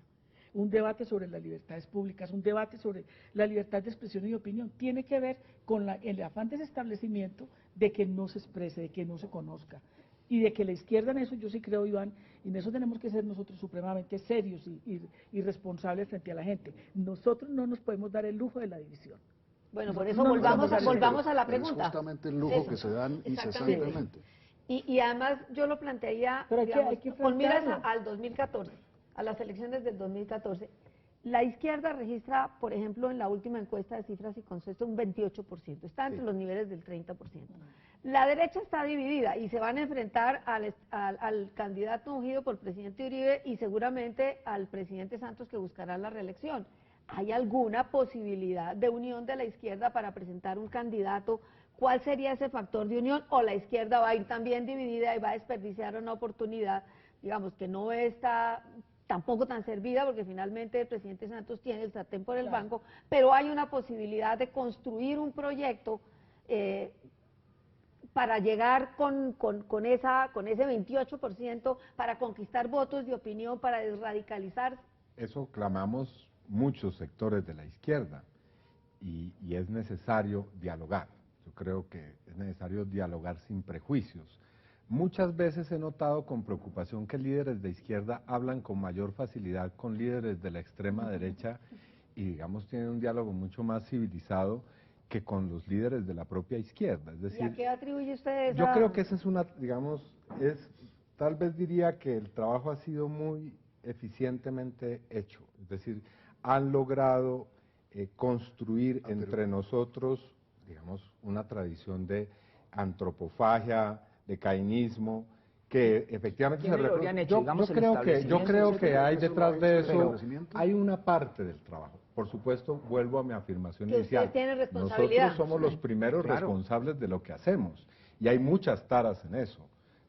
un debate sobre las libertades públicas, un debate sobre la libertad de expresión y opinión. Tiene que ver con el afán de ese establecimiento de que no se exprese, de que no se conozca. Y de que la izquierda en eso, yo sí creo, Iván, y en eso tenemos que ser nosotros supremamente serios y responsables frente a la gente. Nosotros no nos podemos dar el lujo de la división. Bueno, por Nosotros eso no nos volvamos, podemos dar el lujo. volvamos a la Pero es pregunta. justamente el lujo Eso, que se dan exactamente. incesantemente. Y además yo lo plantearía, Pero digamos, hay que con miras enfrentarlo. al 2014, a las elecciones del 2014. La izquierda registra, por ejemplo, en la última encuesta de Cifras y Consenso, un 28%, está entre los niveles del 30%. La derecha está dividida y se van a enfrentar al candidato ungido por el presidente Uribe y seguramente al presidente Santos, que buscará la reelección. ¿Hay alguna posibilidad de unión de la izquierda para presentar un candidato? ¿Cuál sería ese factor de unión? ¿O la izquierda va a ir también dividida y va a desperdiciar una oportunidad, digamos, que no está tampoco tan servida, porque finalmente el presidente Santos tiene el sartén por el banco, pero hay una posibilidad de construir un proyecto para llegar con ese 28%, para conquistar votos de opinión, para desradicalizar? Eso clamamos muchos sectores de la izquierda y es necesario dialogar. Yo creo que es necesario dialogar sin prejuicios. Muchas veces he notado con preocupación que líderes de izquierda hablan con mayor facilidad con líderes de la extrema derecha y, digamos, tienen un diálogo mucho más civilizado que con los líderes de la propia izquierda. Es decir, ¿Y a qué atribuye usted esa? yo creo que esa es una, digamos, tal vez diría que el trabajo ha sido muy eficientemente hecho. Es decir, han logrado construir entre nosotros, digamos, una tradición de antropofagia, de cainismo, que efectivamente ¿Qué melodía han hecho? yo Digamos, el yo creo que hay detrás de eso, Pero- hay una parte del trabajo. Por supuesto, vuelvo a mi afirmación Que inicial. usted tiene responsabilidad. Nosotros somos los primeros responsables de lo que hacemos. Y hay muchas taras en eso.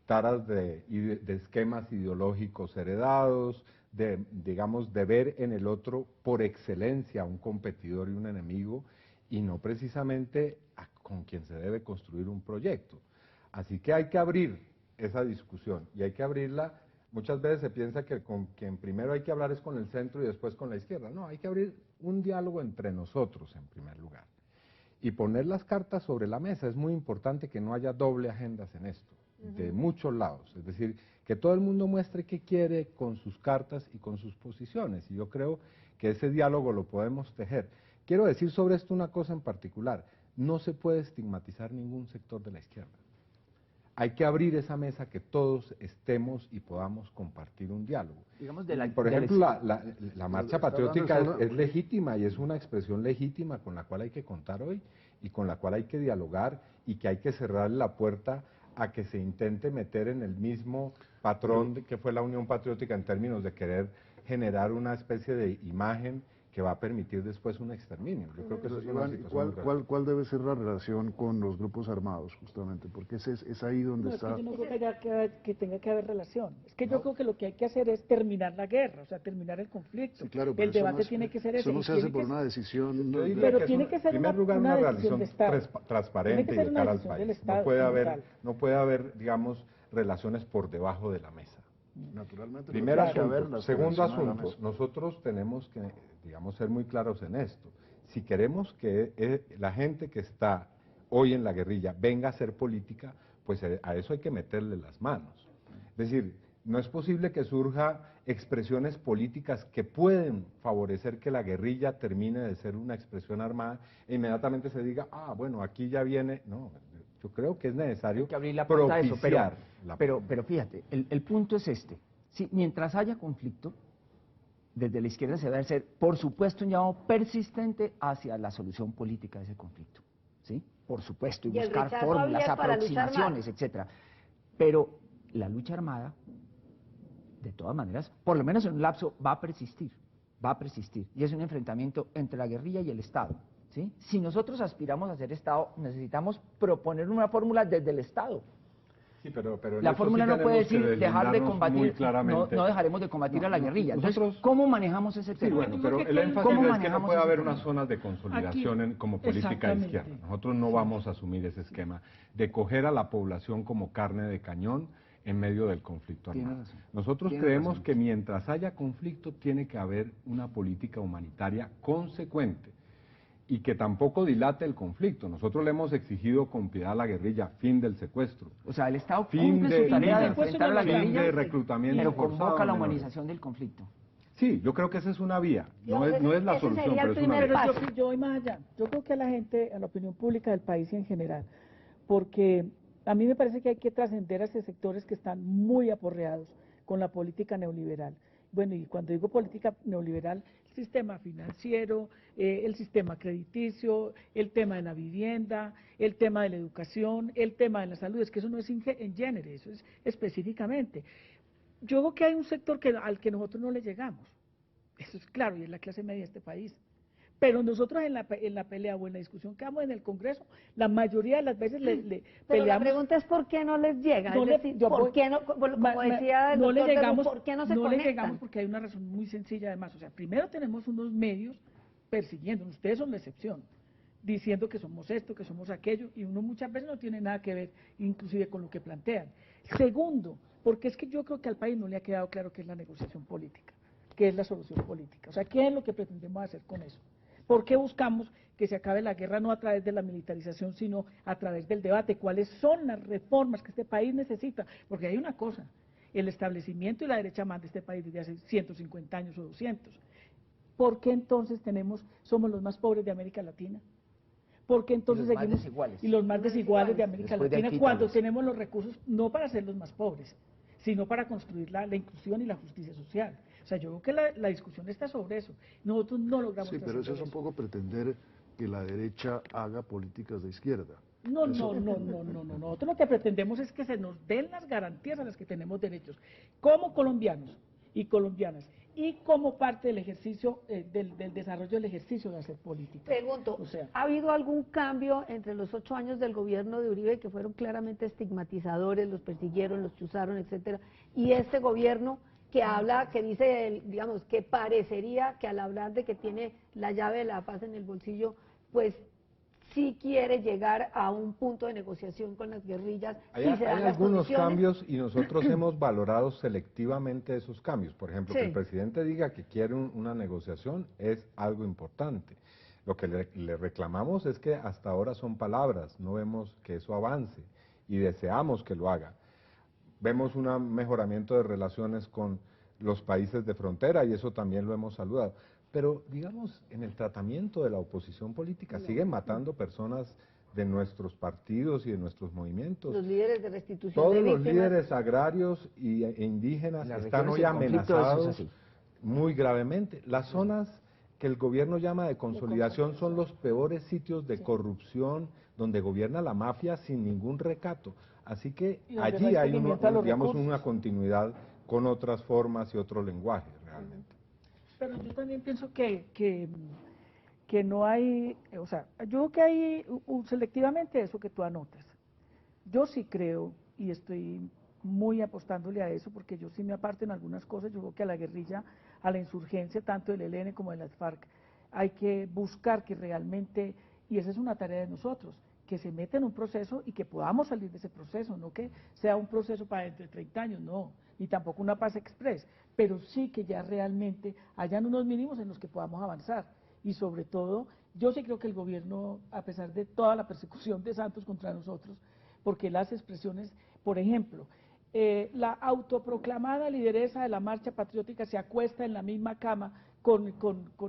Taras de esquemas ideológicos heredados, digamos, de ver en el otro por excelencia un competidor y un enemigo, y no precisamente con quien se debe construir un proyecto. Así que hay que abrir esa discusión y hay que abrirla. Muchas veces se piensa que con quien primero hay que hablar es con el centro y después con la izquierda. No, hay que abrir un diálogo entre nosotros en primer lugar y poner las cartas sobre la mesa. Es muy importante que no haya doble agendas en esto, de muchos lados. Es decir, que todo el mundo muestre qué quiere con sus cartas y con sus posiciones. Y yo creo que ese diálogo lo podemos tejer. Quiero decir sobre esto una cosa en particular. No se puede estigmatizar ningún sector de la izquierda. Hay que abrir esa mesa, que todos estemos y podamos compartir un diálogo. Digamos Por ejemplo, la marcha patriótica es legítima y es una expresión legítima con la cual hay que contar hoy y con la cual hay que dialogar y que hay que cerrar la puerta a que se intente meter en el mismo patrón que fue la Unión Patriótica en términos de querer generar una especie de imagen que va a permitir después un exterminio. Yo creo que eso es una Iván, situación muy grave. ¿cuál debe ser la relación con los grupos armados, justamente? Porque es ahí donde No, es que está... yo no creo que tenga que haber relación. Es que yo creo que lo que hay que hacer es terminar la guerra, o sea, terminar el conflicto. Sí, claro, pero el eso debate no es- tiene que ser ese. Eso no y se hace tiene por que- una decisión... Yo diría Pero que tiene es que ser en primer lugar una una decisión relación de Estado. transparente Tiene que y ser de una cara al decisión del país. Estado, No puede haber, digamos, relaciones por debajo de la mesa. Naturalmente, Primer pero tiene que asunto. haberlas por Segundo encima de la asunto, mesa. nosotros tenemos que, digamos, ser muy claros en esto. Si queremos que la gente que está hoy en la guerrilla venga a hacer política, pues a eso hay que meterle las manos. Es decir, no es posible que surja expresiones políticas que pueden favorecer que la guerrilla termine de ser una expresión armada e inmediatamente se diga, bueno, aquí ya viene. No, yo creo que es necesario Hay que abrir la puerta a eso, propiciar la pero fíjate, el punto es este. Si, mientras haya conflicto, desde la izquierda se debe hacer, por supuesto, un llamado persistente hacia la solución política de ese conflicto, ¿sí? Por supuesto, y Y el buscar rechazo fórmulas, abierto a la lucha aproximaciones, etcétera. Pero la lucha armada, de todas maneras, por lo menos en un lapso, va a persistir, y es un enfrentamiento entre la guerrilla y el Estado, ¿sí? Si nosotros aspiramos a ser Estado, necesitamos proponer una fórmula desde el Estado. Sí, pero en La eso fórmula sí no puede tenemos que decir dejar de deslindarnos muy combatir, claramente. no dejaremos de combatir a la guerrilla. Entonces, nosotros- ¿cómo manejamos ese Sí, tema? bueno, pero el ¿Cómo énfasis es que no manejamos puede ese haber tema? unas zonas de consolidación como política de exactamente. izquierda. Nosotros no vamos a asumir ese esquema de coger a la población como carne de cañón en medio del conflicto Tiene armado. razón. Nosotros Tiene creemos razón. que mientras haya conflicto tiene que haber una política humanitaria consecuente. y que tampoco dilate el conflicto. Nosotros le hemos exigido con piedad a la guerrilla fin del secuestro, O sea, el Estado fin cumple de, su tarea de fin enfrentar a la de guerrilla, reclutamiento pero forzado convoca de la menores. humanización del conflicto. Sí, yo creo que esa es una vía, no Digamos, es la ese solución, sería el pero es una primer vía. paso. Yo voy más allá. Yo creo que a la gente, a la opinión pública del país y en general, porque a mí me parece que hay que trascender hacia sectores que están muy aporreados con la política neoliberal. Bueno, y cuando digo política neoliberal, el sistema financiero, el sistema crediticio, el tema de la vivienda, el tema de la educación, el tema de la salud, es que eso no es en género, eso es específicamente. Yo creo que hay un sector al que nosotros no le llegamos, eso es claro, y es la clase media de este país. Pero nosotros en la pelea o en la discusión que damos en el Congreso, la mayoría de las veces le Pero peleamos. la pregunta es ¿por qué no les llega? No Es le- decir, yo ¿por voy- qué no, como decía el no le doctor Berro, llegamos, ¿por qué no se no le conectan? llegamos porque hay una razón muy sencilla además. O sea, primero tenemos unos medios persiguiéndonos, ustedes son la excepción, diciendo que somos esto, que somos aquello, y uno muchas veces no tiene nada que ver, inclusive con lo que plantean. Segundo, porque es que yo creo que al país no le ha quedado claro qué es la negociación política, qué es la solución política. O sea, ¿qué es lo que pretendemos hacer con eso? ¿Por qué buscamos que se acabe la guerra no a través de la militarización, sino a través del debate? ¿Cuáles son las reformas que este país necesita? Porque hay una cosa, el establecimiento y la derecha manda este país desde hace 150 años o 200. ¿Por qué entonces somos los más pobres de América Latina? ¿Por qué entonces los más seguimos desiguales. y los más desiguales de América Después de Latina Anquítalos. cuando tenemos los recursos no para ser los más pobres, sino para construir la inclusión y la justicia social? O sea, yo creo que la discusión está sobre eso. Nosotros no logramos Sí, pero eso es trascender un poco pretender que la derecha haga políticas de izquierda. No. Nosotros lo que pretendemos es que se nos den las garantías a las que tenemos derechos, como colombianos y colombianas, y como parte del ejercicio, del desarrollo del ejercicio de hacer política. Pregunto, O sea, ¿ha habido algún cambio entre los 8 años del gobierno de Uribe, que fueron claramente estigmatizadores, los persiguieron, los chuzaron, etcétera, y este gobierno que habla, que dice, digamos, que parecería que al hablar de que tiene la llave de la paz en el bolsillo, pues sí quiere llegar a un punto de negociación con las guerrillas? Hay, si se dan hay las algunos condiciones? cambios y nosotros hemos valorado selectivamente esos cambios. Por ejemplo, que Sí. el presidente diga que quiere una negociación es algo importante. Lo que le reclamamos es que hasta ahora son palabras, no vemos que eso avance y deseamos que lo haga. Vemos un mejoramiento de relaciones con los países de frontera y eso también lo hemos saludado. Pero, digamos, en el tratamiento de la oposición política siguen matando personas de nuestros partidos y de nuestros movimientos. Los líderes de restitución Todos de los víctimas. líderes agrarios e indígenas Las están regiones hoy en conflicto, eso es amenazados así. muy gravemente. Las zonas que el gobierno llama de consolidación son los peores sitios de corrupción donde gobierna la mafia sin ningún recato. Así que Y donde no allí hay hay seguimiento a los digamos, recursos. una continuidad con otras formas y otro lenguaje realmente. pero yo también pienso que no hay, o sea, yo creo que hay selectivamente eso que tú anotas. Yo sí creo, y estoy muy apostándole a eso, porque yo sí me aparto en algunas cosas, yo creo que a la guerrilla, a la insurgencia, tanto del ELN como de las FARC, hay que buscar que realmente, y esa es una tarea de nosotros, que se meta en un proceso y que podamos salir de ese proceso, no que sea un proceso para dentro de 30 años, no, ni tampoco una paz express, pero sí que ya realmente hayan unos mínimos en los que podamos avanzar. Y sobre todo, yo sí creo que el gobierno, a pesar de toda la persecución de Santos contra nosotros, porque las expresiones, por ejemplo, la autoproclamada lideresa de la marcha patriótica se acuesta en la misma cama con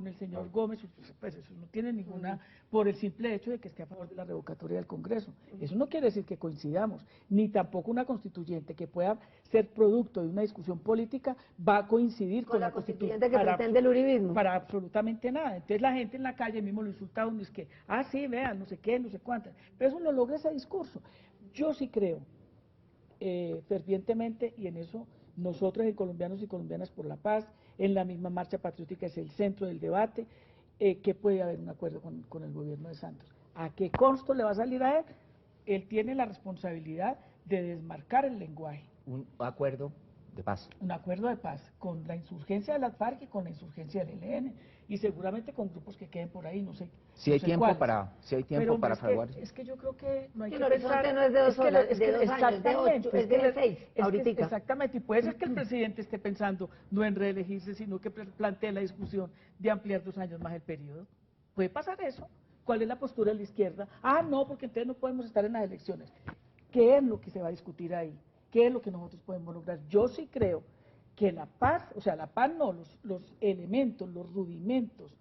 el señor Gómez, pues eso no tiene ninguna, por el simple hecho de que esté a favor de la revocatoria del Congreso. Eso no quiere decir que coincidamos, ni tampoco una constituyente que pueda ser producto de una discusión política va a coincidir Con la constituyente que pretende el uribismo. para absolutamente nada. Entonces la gente en la calle mismo lo insulta a uno, es que, sí, vean, no sé qué, no sé cuántas. Pero eso no logra ese discurso. Yo sí creo fervientemente, y en eso nosotros en Colombianos y Colombianas por la Paz, en la misma marcha patriótica es el centro del debate, que puede haber un acuerdo con el gobierno de Santos. ¿A qué costo le va a salir a él? Él tiene la responsabilidad de desmarcar el lenguaje. Un acuerdo de paz. Un acuerdo de paz con la insurgencia de las FARC y con la insurgencia del ELN, y seguramente con grupos que queden por ahí, no sé. Si no hay sé tiempo cuáles. para, si hay tiempo Pero, hombre, para fraguar. es que yo creo que no hay Sí, que el horizonte pensar, no es de 2 es que horas, es de que 2 años, de 8, exactamente, es de 6, es que ahorita. exactamente, y puede ser que el presidente esté pensando no en reelegirse, sino que plantee la discusión de ampliar 2 años más el periodo. Puede pasar eso, ¿Cuál es la postura de la izquierda? Ah, no, porque entonces no podemos estar en las elecciones. ¿Qué es lo que se va a discutir ahí? ¿Qué es lo que nosotros podemos lograr? Yo sí creo que la paz, o sea, la paz no, los elementos, los rudimentos,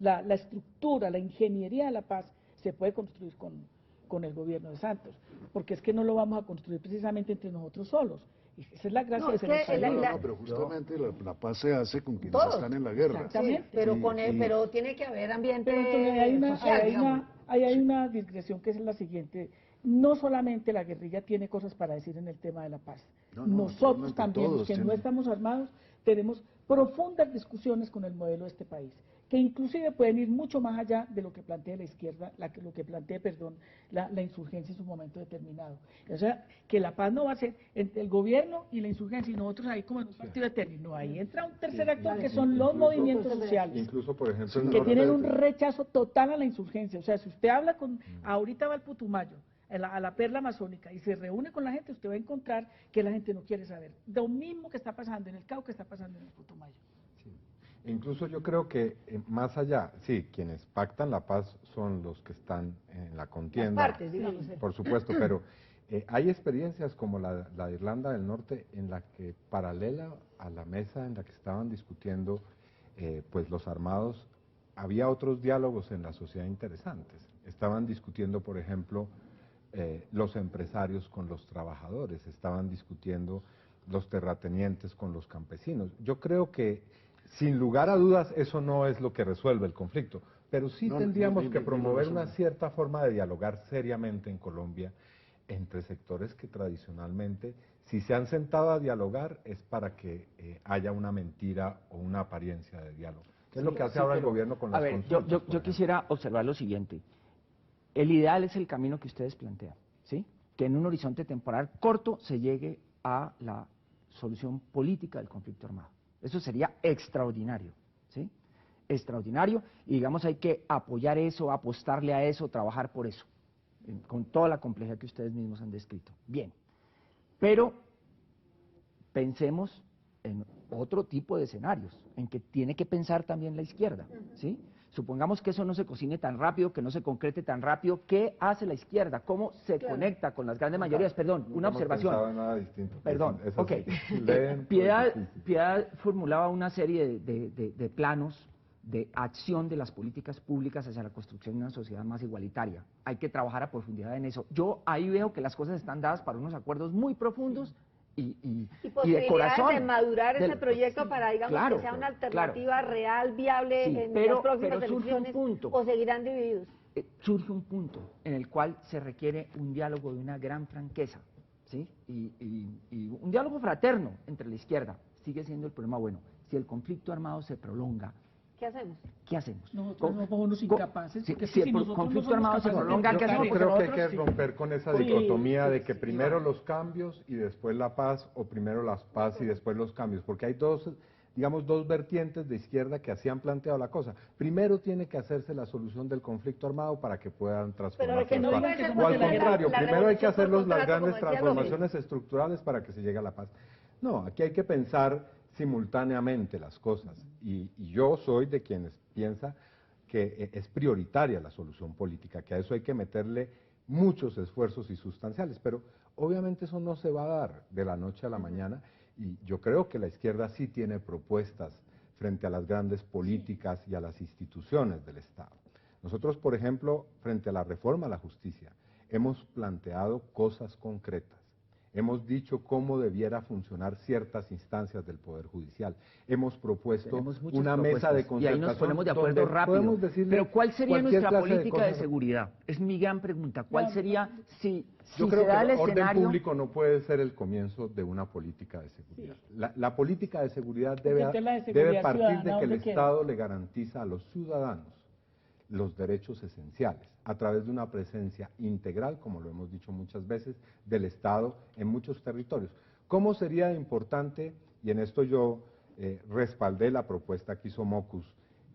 la estructura, la ingeniería de la paz se puede construir con el gobierno de Santos, porque es que no lo vamos a construir precisamente entre nosotros solos. Y esa es la gracia No, de es ser que español. No, pero justamente la paz se hace con quienes Todos. están en la guerra. Exactamente. Sí, pero, Y- pero tiene que haber ambiente Pero entonces hay una, social, digamos. hay una digresión que es la siguiente. No solamente la guerrilla tiene cosas para decir en el tema de la paz. No, no, Nosotros naturalmente también, los todos que no tienen. estamos armados, tenemos profundas discusiones con el modelo de este país, que inclusive pueden ir mucho más allá de lo que plantea la izquierda, lo que plantea, perdón, la insurgencia en su momento determinado. O sea, que la paz no va a ser entre el gobierno y la insurgencia, y nosotros ahí como en un partido eterno. No, ahí entra un tercer actor que son los movimientos sociales. Incluso, por ejemplo, el Que tienen un norte, rechazo total a la insurgencia. O sea, si usted habla con, ahorita va al Putumayo, a la perla amazónica, y se reúne con la gente, usted va a encontrar que la gente no quiere saber. Lo mismo que está pasando en el Cauca está pasando en el Putumayo. incluso yo creo que más allá, sí, quienes pactan la paz son los que están en la contienda, Las partes, digamos. por supuesto, pero hay experiencias como la de Irlanda del Norte en la que paralela a la mesa en la que estaban discutiendo pues los armados, había otros diálogos en la sociedad interesantes. Estaban discutiendo, por ejemplo, los empresarios con los trabajadores, estaban discutiendo los terratenientes con los campesinos. Yo creo que, sin lugar a dudas, eso no es lo que resuelve el conflicto, pero sí tendríamos que promover una cierta forma de dialogar seriamente en Colombia entre sectores que tradicionalmente, si se han sentado a dialogar, es para que haya una mentira o una apariencia de diálogo. ¿Qué es lo que hace ahora el gobierno con las consultas? Yo quisiera observar lo siguiente. El ideal es el camino que ustedes plantean, ¿sí? Que en un horizonte temporal corto se llegue a la solución política del conflicto armado. Eso sería extraordinario, ¿sí? Extraordinario, y digamos hay que apoyar eso, apostarle a eso, trabajar por eso, con toda la complejidad que ustedes mismos han descrito. Bien, pero pensemos en otro tipo de escenarios, en que tiene que pensar también la izquierda, ¿sí? Supongamos que eso no se cocine tan rápido, que no se concrete tan rápido. ¿Qué hace la izquierda? ¿Cómo se conecta con las grandes mayorías? Perdón, una observación. No nada distinto. Perdón, Es ok. así. Leen, Piedad formulaba una serie de planos de acción de las políticas públicas hacia la construcción de una sociedad más igualitaria. Hay que trabajar a profundidad en eso. Yo ahí veo que las cosas están dadas para unos acuerdos muy profundos y de posibilidades corazón. de madurar ese proyecto para, digamos, claro, que sea una claro. alternativa real, viable Sí, en pero las próximas surge un elecciones, punto. o seguirán divididos. Surge un punto en el cual se requiere un diálogo de una gran franqueza, ¿sí? Y un diálogo fraterno entre la izquierda. Sigue siendo el problema bueno. Si el conflicto armado se prolonga, ¿Qué hacemos? ¿qué hacemos? Nosotros no somos unos incapaces. Si, porque es si que el nosotros no conflicto somos armado se capaces de prolonga, ¿qué Yo hacemos? creo que hay Nosotros que romper con esa Oye, dicotomía de que sí, primero los cambios y después la paz, o primero las paz y después los cambios, porque hay dos, digamos, dos vertientes de izquierda que así han planteado la cosa. Primero tiene que hacerse la solución del conflicto armado para que puedan transformarse que no las diga cosas. es el O al modelo de la- contrario, la primero hay que revolución hacer por las contrato, grandes como decía transformaciones estructurales para que se llegue a la paz. No, aquí hay que pensar simultáneamente las cosas. Y yo soy de quienes piensa que es prioritaria la solución política, que a eso hay que meterle muchos esfuerzos y sustanciales, pero obviamente eso no se va a dar de la noche a la mañana, y yo creo que la izquierda sí tiene propuestas frente a las grandes políticas y a las instituciones del Estado. Nosotros, por ejemplo, frente a la reforma a la justicia, hemos planteado cosas concretas. Hemos dicho cómo debiera funcionar ciertas instancias del Poder Judicial. Hemos propuesto tenemos muchas una mesa de propuestas, y concertación. ahí nos ponemos de acuerdo donde rápido. podemos decirle Pero ¿cuál sería cualquier nuestra clase política de cosas. seguridad? Es mi gran pregunta. ¿Cuál sería, si Yo se creo que da el el orden escenario? público no puede ser el comienzo de una política de seguridad. La política de seguridad debe entonces la de seguridad debe partir de ciudadana, que el ¿dónde queda? Estado le garantiza a los ciudadanos los derechos esenciales, a través de una presencia integral, como lo hemos dicho muchas veces, del Estado en muchos territorios. ¿Cómo sería importante, y en esto yo respaldé la propuesta que hizo Mocus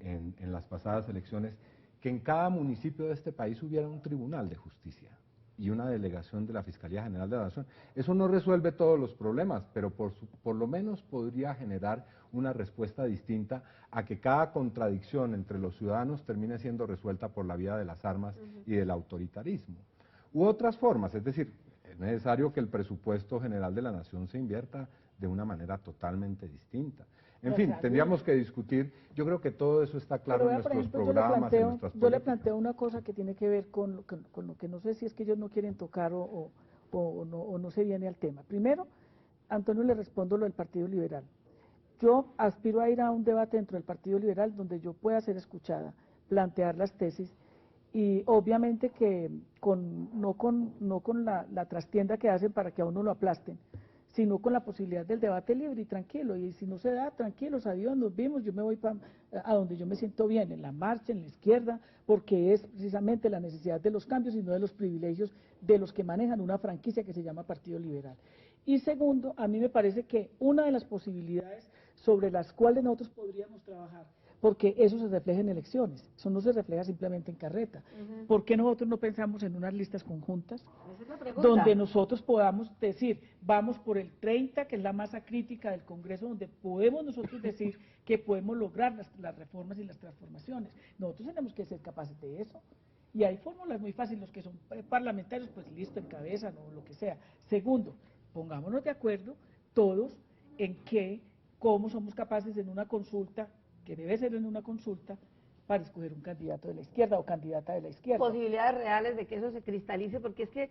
en las pasadas elecciones, que en cada municipio de este país hubiera un tribunal de justicia y una delegación de la Fiscalía General de la Nación? Eso no resuelve todos los problemas, pero por lo menos podría generar una respuesta distinta a que cada contradicción entre los ciudadanos termine siendo resuelta por la vía de las armas y del autoritarismo. U otras formas, es decir, es necesario que el presupuesto general de la nación se invierta de una manera totalmente distinta. En fin, tendríamos que discutir, yo creo que todo eso está claro en nuestros programas, en nuestras políticas. Yo le planteo una cosa que tiene que ver con lo que no sé si es que ellos no quieren tocar o no se viene al tema. Primero, Antonio, le respondo lo del Partido Liberal. Yo aspiro a ir a un debate dentro del Partido Liberal donde yo pueda ser escuchada, plantear las tesis y obviamente que no con la trastienda que hacen para que a uno lo aplasten, sino con la posibilidad del debate libre y tranquilo. Y si no se da, tranquilos, adiós, nos vimos, yo me voy a donde yo me siento bien, en la marcha, en la izquierda, porque es precisamente la necesidad de los cambios y no de los privilegios de los que manejan una franquicia que se llama Partido Liberal. Y segundo, a mí me parece que una de las posibilidades sobre las cuales nosotros podríamos trabajar, porque eso se refleja en elecciones, eso no se refleja simplemente en carreta. ¿Por qué nosotros no pensamos en unas listas conjuntas? Esa es la pregunta. Donde nosotros podamos decir, vamos por el 30, que es la masa crítica del Congreso, donde podemos nosotros decir que podemos lograr las reformas y las transformaciones. Nosotros tenemos que ser capaces de eso. Y hay fórmulas muy fáciles, los que son parlamentarios, pues listo, encabezan o lo que sea. Segundo, pongámonos de acuerdo todos en cómo somos capaces en una consulta, que debe ser en una consulta, para escoger un candidato de la izquierda o candidata de la izquierda. Posibilidades reales de que eso se cristalice, porque es que,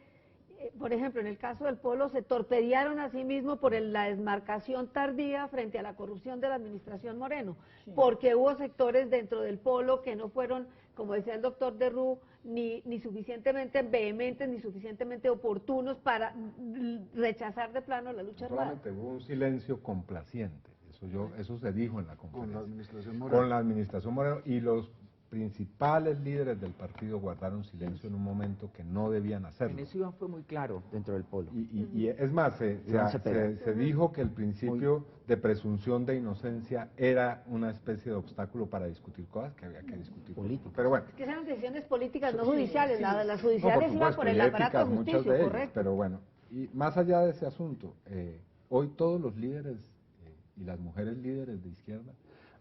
por ejemplo, en el caso del Polo se torpedearon a sí mismos por la desmarcación tardía frente a la corrupción de la administración Moreno, porque hubo sectores dentro del Polo que no fueron, como decía el doctor Derrú, ni suficientemente vehementes, ni suficientemente oportunos para rechazar de plano la lucha armada. Solamente hubo un silencio complaciente. Eso se dijo en la conferencia. Con la administración Moreno. Con la administración Moreno, y los principales líderes del partido guardaron silencio en un momento que no debían hacerlo. En eso Iván fue muy claro dentro del Polo. Y es más, se dijo que el principio de presunción de inocencia era una especie de obstáculo para discutir cosas que había que discutir. Políticas. Pero bueno. Es que eran decisiones políticas, no judiciales, las judiciales No, iban por el aparato de muchas justicia, de ellas, correcto. pero bueno, y más allá de ese asunto, hoy todos los líderes y las mujeres líderes de izquierda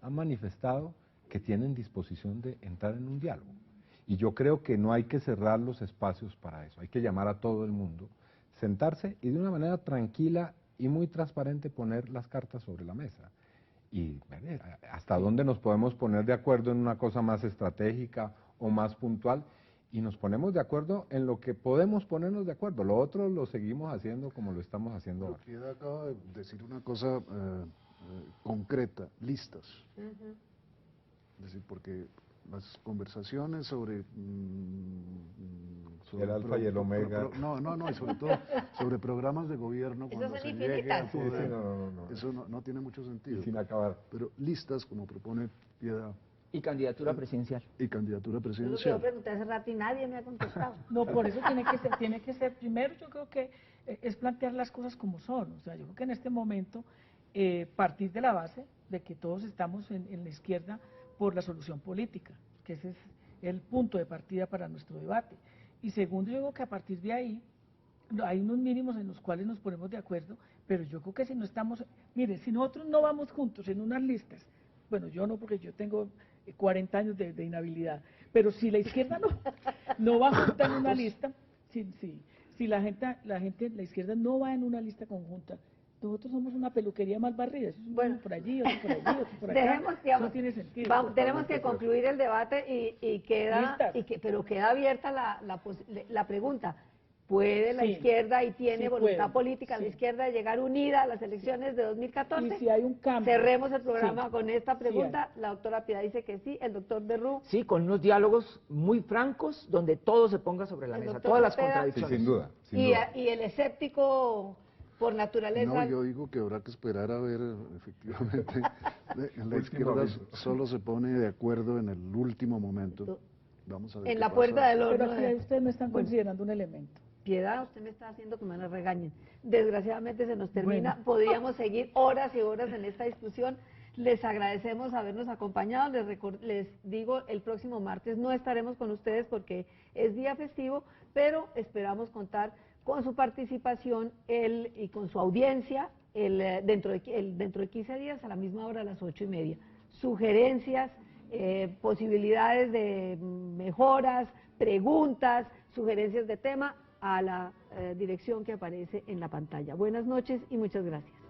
han manifestado que tienen disposición de entrar en un diálogo. Y yo creo que no hay que cerrar los espacios para eso, hay que llamar a todo el mundo, sentarse y de una manera tranquila y muy transparente poner las cartas sobre la mesa. Y hasta dónde nos podemos poner de acuerdo en una cosa más estratégica o más puntual, y nos ponemos de acuerdo en lo que podemos ponernos de acuerdo. Lo otro lo seguimos haciendo como lo estamos haciendo ahora. Piedad acaba de decir una cosa concreta, listas. Es decir, porque las conversaciones sobre el alfa y el omega. No, y sobre todo sobre programas de gobierno cuando se llegue al poder, eso no tiene mucho sentido. Y sin acabar. Pero listas, como propone Piedad. Y candidatura presidencial. Y candidatura Yo presidencial. pregunté hace rato y nadie me ha contestado. No, por eso tiene que ser, primero yo creo que es plantear las cosas como son. O sea, yo creo que en este momento partir de la base de que todos estamos en la izquierda por la solución política, que ese es el punto de partida para nuestro debate. Y segundo, yo creo que a partir de ahí hay unos mínimos en los cuales nos ponemos de acuerdo, pero yo creo que si no estamos, mire, si nosotros no vamos juntos en unas listas, bueno, yo no, porque yo tengo 40 años de inhabilidad, pero si la izquierda no va junta en una lista, si la izquierda no va en una lista conjunta, nosotros somos una peluquería mal barrida, eso es bueno, por allí, otro por allí, otro por acá, eso no tiene sentido. Tenemos que concluir el debate y queda, pero queda abierta la pregunta. ¿Puede la izquierda y tiene voluntad política la izquierda de llegar unida a las elecciones de 2014? Y si hay un cambio. Cerremos el programa con esta pregunta. La doctora Piedad dice que sí, el doctor Derrú. Sí, con unos diálogos muy francos donde todo se ponga sobre la mesa, todas las contradicciones. Sí, sin duda. Y el escéptico por naturaleza. No, yo digo que habrá que esperar a ver, efectivamente, la izquierda solo se pone de acuerdo en el último momento. Vamos a ver en la puerta del horno. Pero aquí ustedes no están considerando un elemento. Piedad, usted me está haciendo que me la regañen. Desgraciadamente se nos termina. Bueno. Podríamos seguir horas y horas en esta discusión. Les agradecemos habernos acompañado. Les digo, el próximo martes no estaremos con ustedes porque es día festivo, pero esperamos contar con su participación y con su audiencia dentro de 15 días a la misma hora, a las 8:30. Sugerencias, posibilidades de mejoras, preguntas, sugerencias de tema a la dirección que aparece en la pantalla. Buenas noches y muchas gracias.